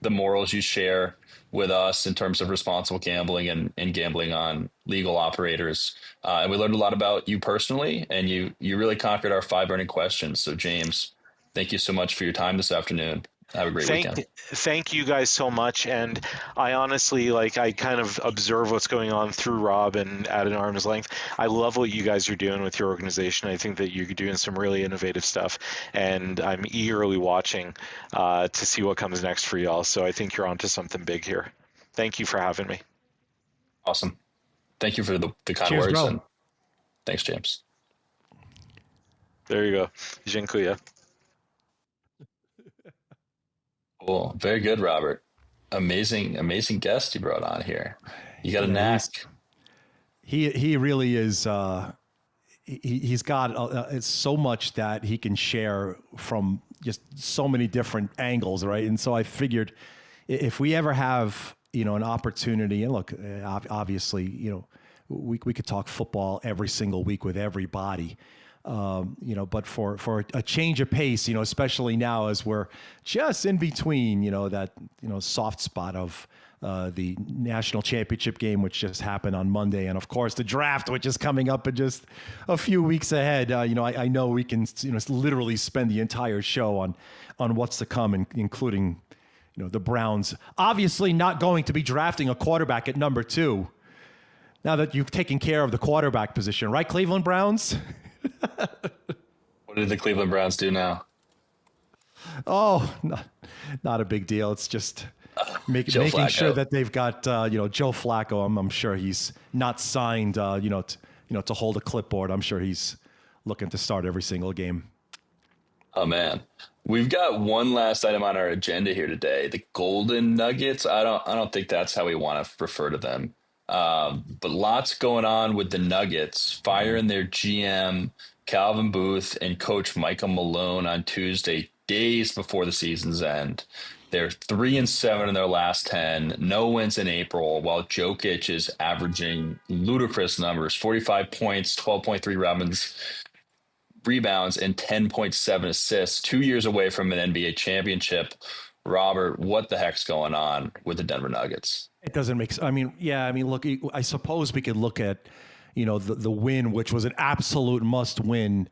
the morals you share with us in terms of responsible gambling and gambling on legal operators. And we learned a lot about you personally, and you really conquered our 5 burning questions. So James, thank you so much for your time this afternoon. Have a great weekend.
Thank you guys so much. And I honestly, like, I kind of observe what's going on through Rob and at an arm's length. I love what you guys are doing with your organization. I think that you're doing some really innovative stuff, and I'm eagerly watching to see what comes next for y'all. So I think you're onto something big here. Thank you for having me.
Awesome. Thank you for the kind
Cheers,
words.
bro.
And thanks, James.
There you go. Dziękuję.
Cool. Very good, Robert. Amazing guest you brought on here. You got a knack.
He really is. He's got it's so much that he can share from just so many different angles, right? And so I figured if we ever have an opportunity, and look, obviously, we could talk football every single week with everybody. But for a change of pace, especially now as we're just in between, that soft spot of the national championship game, which just happened on Monday, and of course the draft, which is coming up in just a few weeks ahead. I know we can literally spend the entire show on what's to come, including the Browns obviously not going to be drafting a quarterback at number 2. Now that you've taken care of the quarterback position, right, Cleveland Browns?
What did the Cleveland Browns do now?
Oh, not a big deal. It's just making sure that they've got Joe Flacco. I'm sure he's not signed to hold a clipboard. I'm sure he's looking to start every single game.
Oh man, we've got one last item on our agenda here today: the Golden Nuggets. I don't think that's how we want to refer to them. But lots going on with the Nuggets, firing their GM Calvin Booth and coach Michael Malone on Tuesday, days before the season's end. They're 3-7 in their last 10, no wins in April, while Jokic is averaging ludicrous numbers: 45 points, 12.3 rebounds, and 10.7 assists, 2 years away from an NBA championship. Robert, what the heck's going on with the Denver Nuggets?
It doesn't make sense. Look, I suppose we could look at, the win, which was an absolute must win,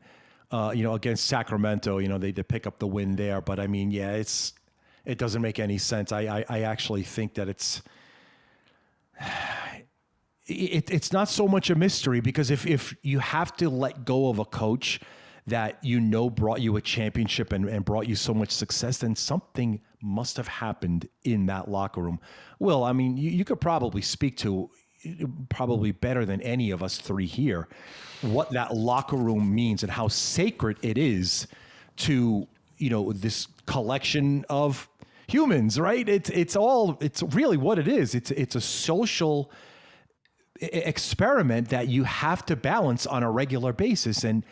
against Sacramento. They did pick up the win there. But it doesn't make any sense. I actually think that it's not so much a mystery, because if you have to let go of a coach that brought you a championship and brought you so much success, then something must have happened in that locker room. Will, you could probably speak to, probably better than any of us three here, what that locker room means and how sacred it is to, this collection of humans, right? It's really what it is. It's a social experiment that you have to balance on a regular basis. And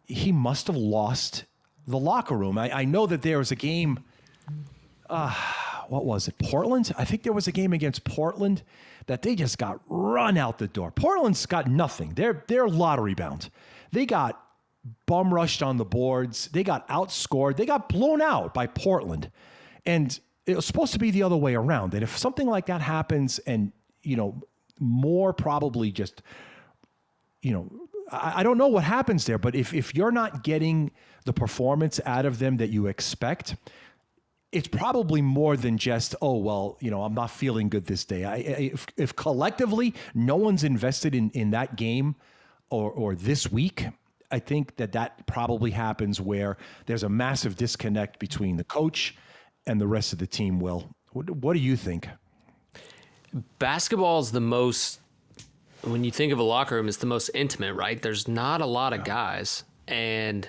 he must have lost the locker room. I know that there was a game, what was it, Portland? I think there was a game against Portland that they just got run out the door. Portland's got nothing. They're lottery bound. They got bum rushed on the boards. They got outscored. They got blown out by Portland. And it was supposed to be the other way around. And if something like that happens, and, more probably just, I don't know what happens there, but if you're not getting the performance out of them that you expect, it's probably more than just, I'm not feeling good this day. If collectively no one's invested in that game or this week, I think that probably happens where there's a massive disconnect between the coach and the rest of the team. Will, what do you think?
Basketball is the most, when you think of a locker room, it's the most intimate, right? There's not a lot of guys. And,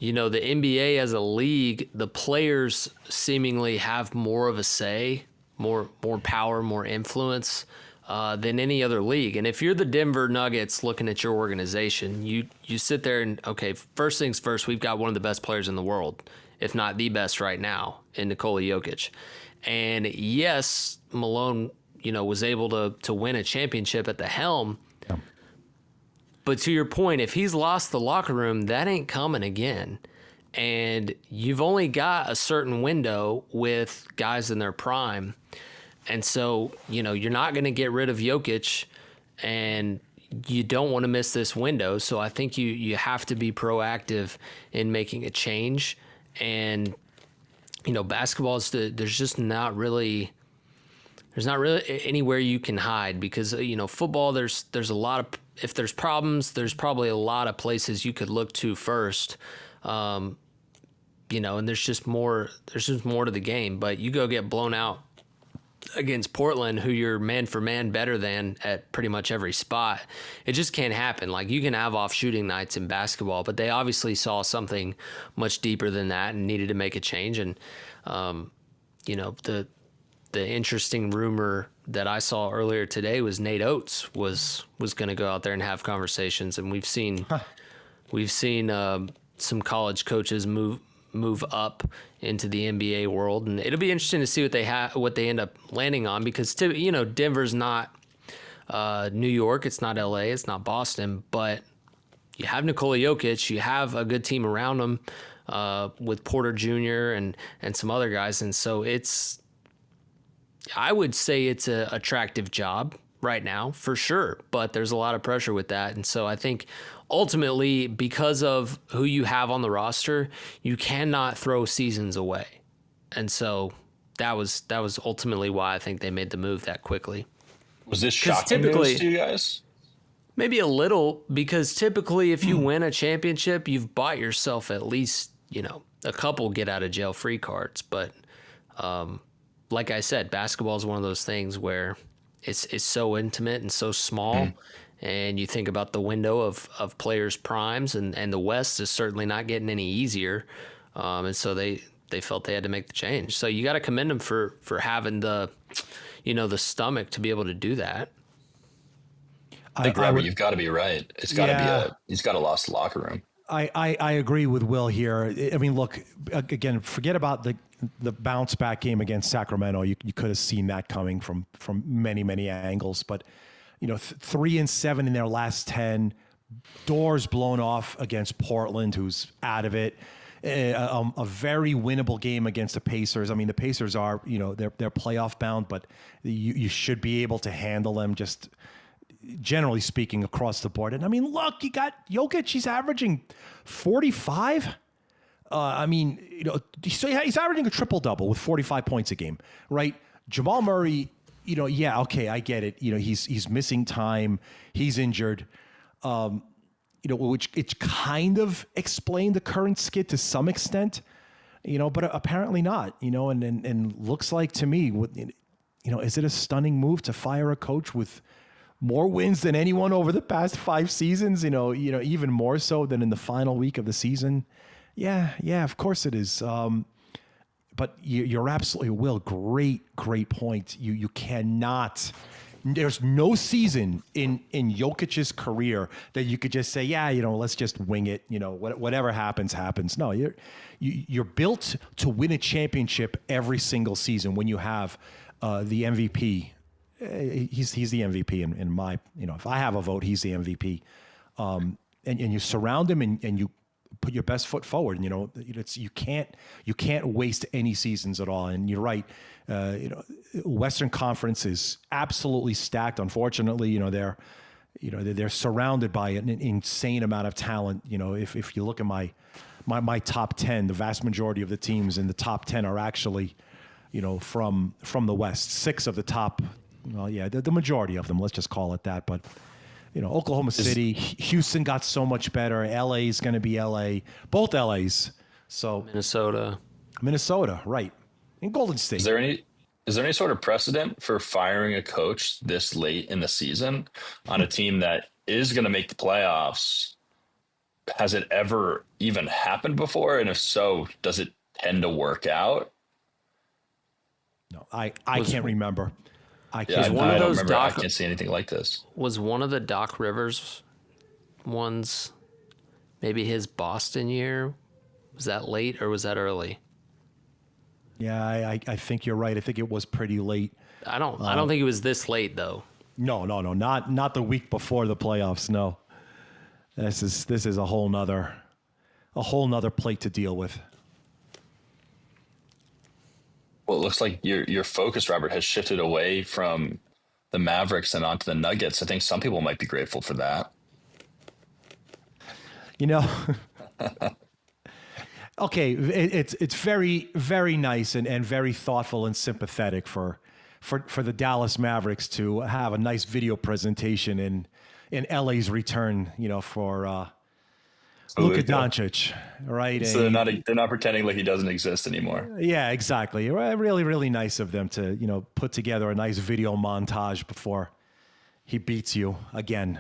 the NBA as a league, the players seemingly have more of a say, more power, more influence than any other league. And if you're the Denver Nuggets looking at your organization, you sit there and, okay, first things first, we've got one of the best players in the world, if not the best right now, in Nikola Jokic. And yes, Malone, was able to win a championship at the helm. Yeah. But to your point, if he's lost the locker room, that ain't coming again. and you've only got a certain window with guys in their prime. And so, you're not going to get rid of Jokic, and you don't want to miss this window. So I think you have to be proactive in making a change. And, basketball is there's not really anywhere you can hide, because, football, there's a lot of, if there's problems, there's probably a lot of places you could look to first. And there's just more to the game. But you go get blown out against Portland, who you're man for man better than at pretty much every spot. It just can't happen. Like, you can have off shooting nights in basketball, but they obviously saw something much deeper than that and needed to make a change. And, the interesting rumor that I saw earlier today was Nate Oates was going to go out there and have conversations. And we've seen some college coaches move up into the NBA world, and it'll be interesting to see what they end up landing on, because Denver's not New York, it's not LA, it's not Boston, but you have Nikola Jokic, you have a good team around him with Porter Jr. and some other guys, and so I would say it's an attractive job right now for sure, but there's a lot of pressure with that. And so I think ultimately, because of who you have on the roster, you cannot throw seasons away. And so that was ultimately why I think they made the move that quickly.
Was this shocking news to you guys?
Maybe a little, because typically if you win a championship, you've bought yourself at least, a couple get out of jail free cards. But like I said, basketball is one of those things where it's so intimate and so small. And you think about the window of players' primes, and the West is certainly not getting any easier. And so they felt they had to make the change. So you got to commend them for having the stomach to be able to do that.
I think, Robert, you've got to be right. It's got to be he's got to lost the locker room.
I agree with Will here. I mean, look, again, forget about the bounce back game against Sacramento. You could have seen that coming from many, many angles, but 3-7 in their last 10, doors blown off against Portland, who's out of it. A very winnable game against the Pacers. I mean, the Pacers are, they're playoff bound, but you should be able to handle them, just generally speaking, across the board. And I mean, look, you got Jokic, he's averaging 45. So he's averaging a triple double with 45 points a game, right? Jamal Murray, okay, I get it. He's missing time. He's injured. Which it kind of explained the current skid to some extent, but apparently not, and looks like to me, is it a stunning move to fire a coach with more wins than anyone over the past 5 seasons, even more so than in the final week of the season? Yeah, of course it is. But you're absolutely, Will, great point. You cannot, there's no season in Jokic's career that you could just say, let's just wing it. Whatever happens. No, you're built to win a championship every single season when you have the MVP. He's the MVP in my, if I have a vote, he's the MVP. And you surround him and you put your best foot forward. And, you can't waste any seasons at all. And you're right. Western Conference is absolutely stacked. Unfortunately, they're surrounded by an insane amount of talent. If you look at my top 10, the vast majority of the teams in the top 10 are actually, from the West. 6 of the top, the majority of them, let's just call it that. But, Oklahoma City, Houston got so much better. LA is going to be LA, both LAs. So Minnesota, right. And Golden State.
Is there any sort of precedent for firing a coach this late in the season on a team that is going to make the playoffs? Has it ever even happened before? And if so, does it tend to work out?
No, I can't remember. I
can't see anything like this.
Was one of the Doc Rivers ones maybe his Boston year? Was that late or was that early?
Yeah, I think you're right. I think it was pretty late.
I don't think it was this late though.
No, not the week before the playoffs. No, this is a whole nother a whole nother plate to deal with.
Well, it looks like your focus, Robert, has shifted away from the Mavericks and onto the Nuggets. I think some people might be grateful for that.
You know, okay, it's very, very nice and very thoughtful and sympathetic for the Dallas Mavericks to have a nice video presentation in LA's return, for Luka Doncic, right?
So they're not pretending like he doesn't exist anymore.
Yeah, exactly. Really, really nice of them to put together a nice video montage before he beats you again.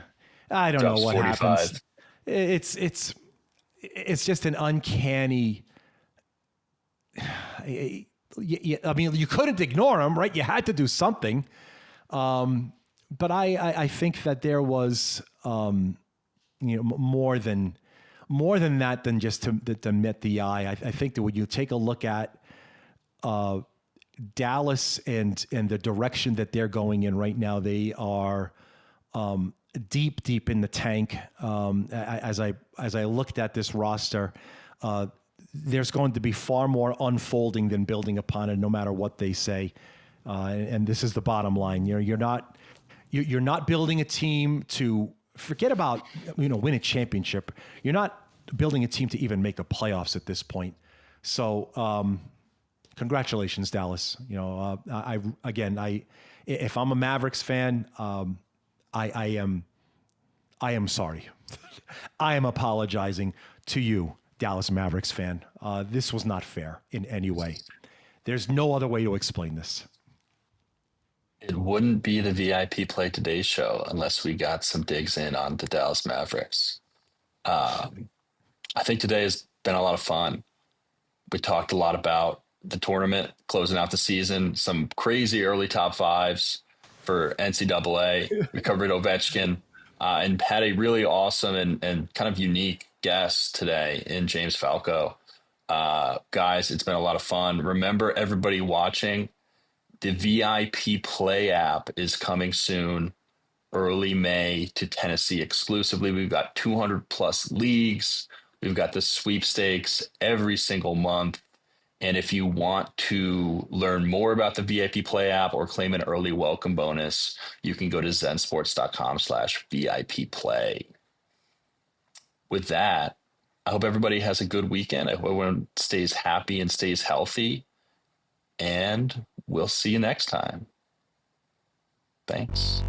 I don't know what
45.
happens. It's just an uncanny. I mean, you couldn't ignore him, right? You had to do something. But I think that there was more than that than just to met the eye. I think that when you take a look at Dallas and the direction that they're going in right now, they are deep in the tank. As I looked at this roster, there's going to be far more unfolding than building upon it, no matter what they say. And this is the bottom line. You're not building a team to forget about win a championship. You're not building a team to even make the playoffs at this point. So congratulations, Dallas. If I'm a Mavericks fan, I am sorry. I am apologizing to you, Dallas Mavericks fan. This was not fair in any way. There's no other way to explain this.
It wouldn't be the VIP Play Today show unless we got some digs in on the Dallas Mavericks. I think today has been a lot of fun. We talked a lot about the tournament, closing out the season, some crazy early top fives for NCAA. We covered Ovechkin and had a really awesome and kind of unique guest today in James Falco. Guys, it's been a lot of fun. Remember, everybody watching, the VIP Play app is coming soon, early May, to Tennessee exclusively. We've got 200 plus leagues. We've got the sweepstakes every single month. And if you want to learn more about the VIP Play app or claim an early welcome bonus, you can go to zensports.com/VIP Play. With that, I hope everybody has a good weekend. I hope everyone stays happy and stays healthy. And we'll see you next time. Thanks.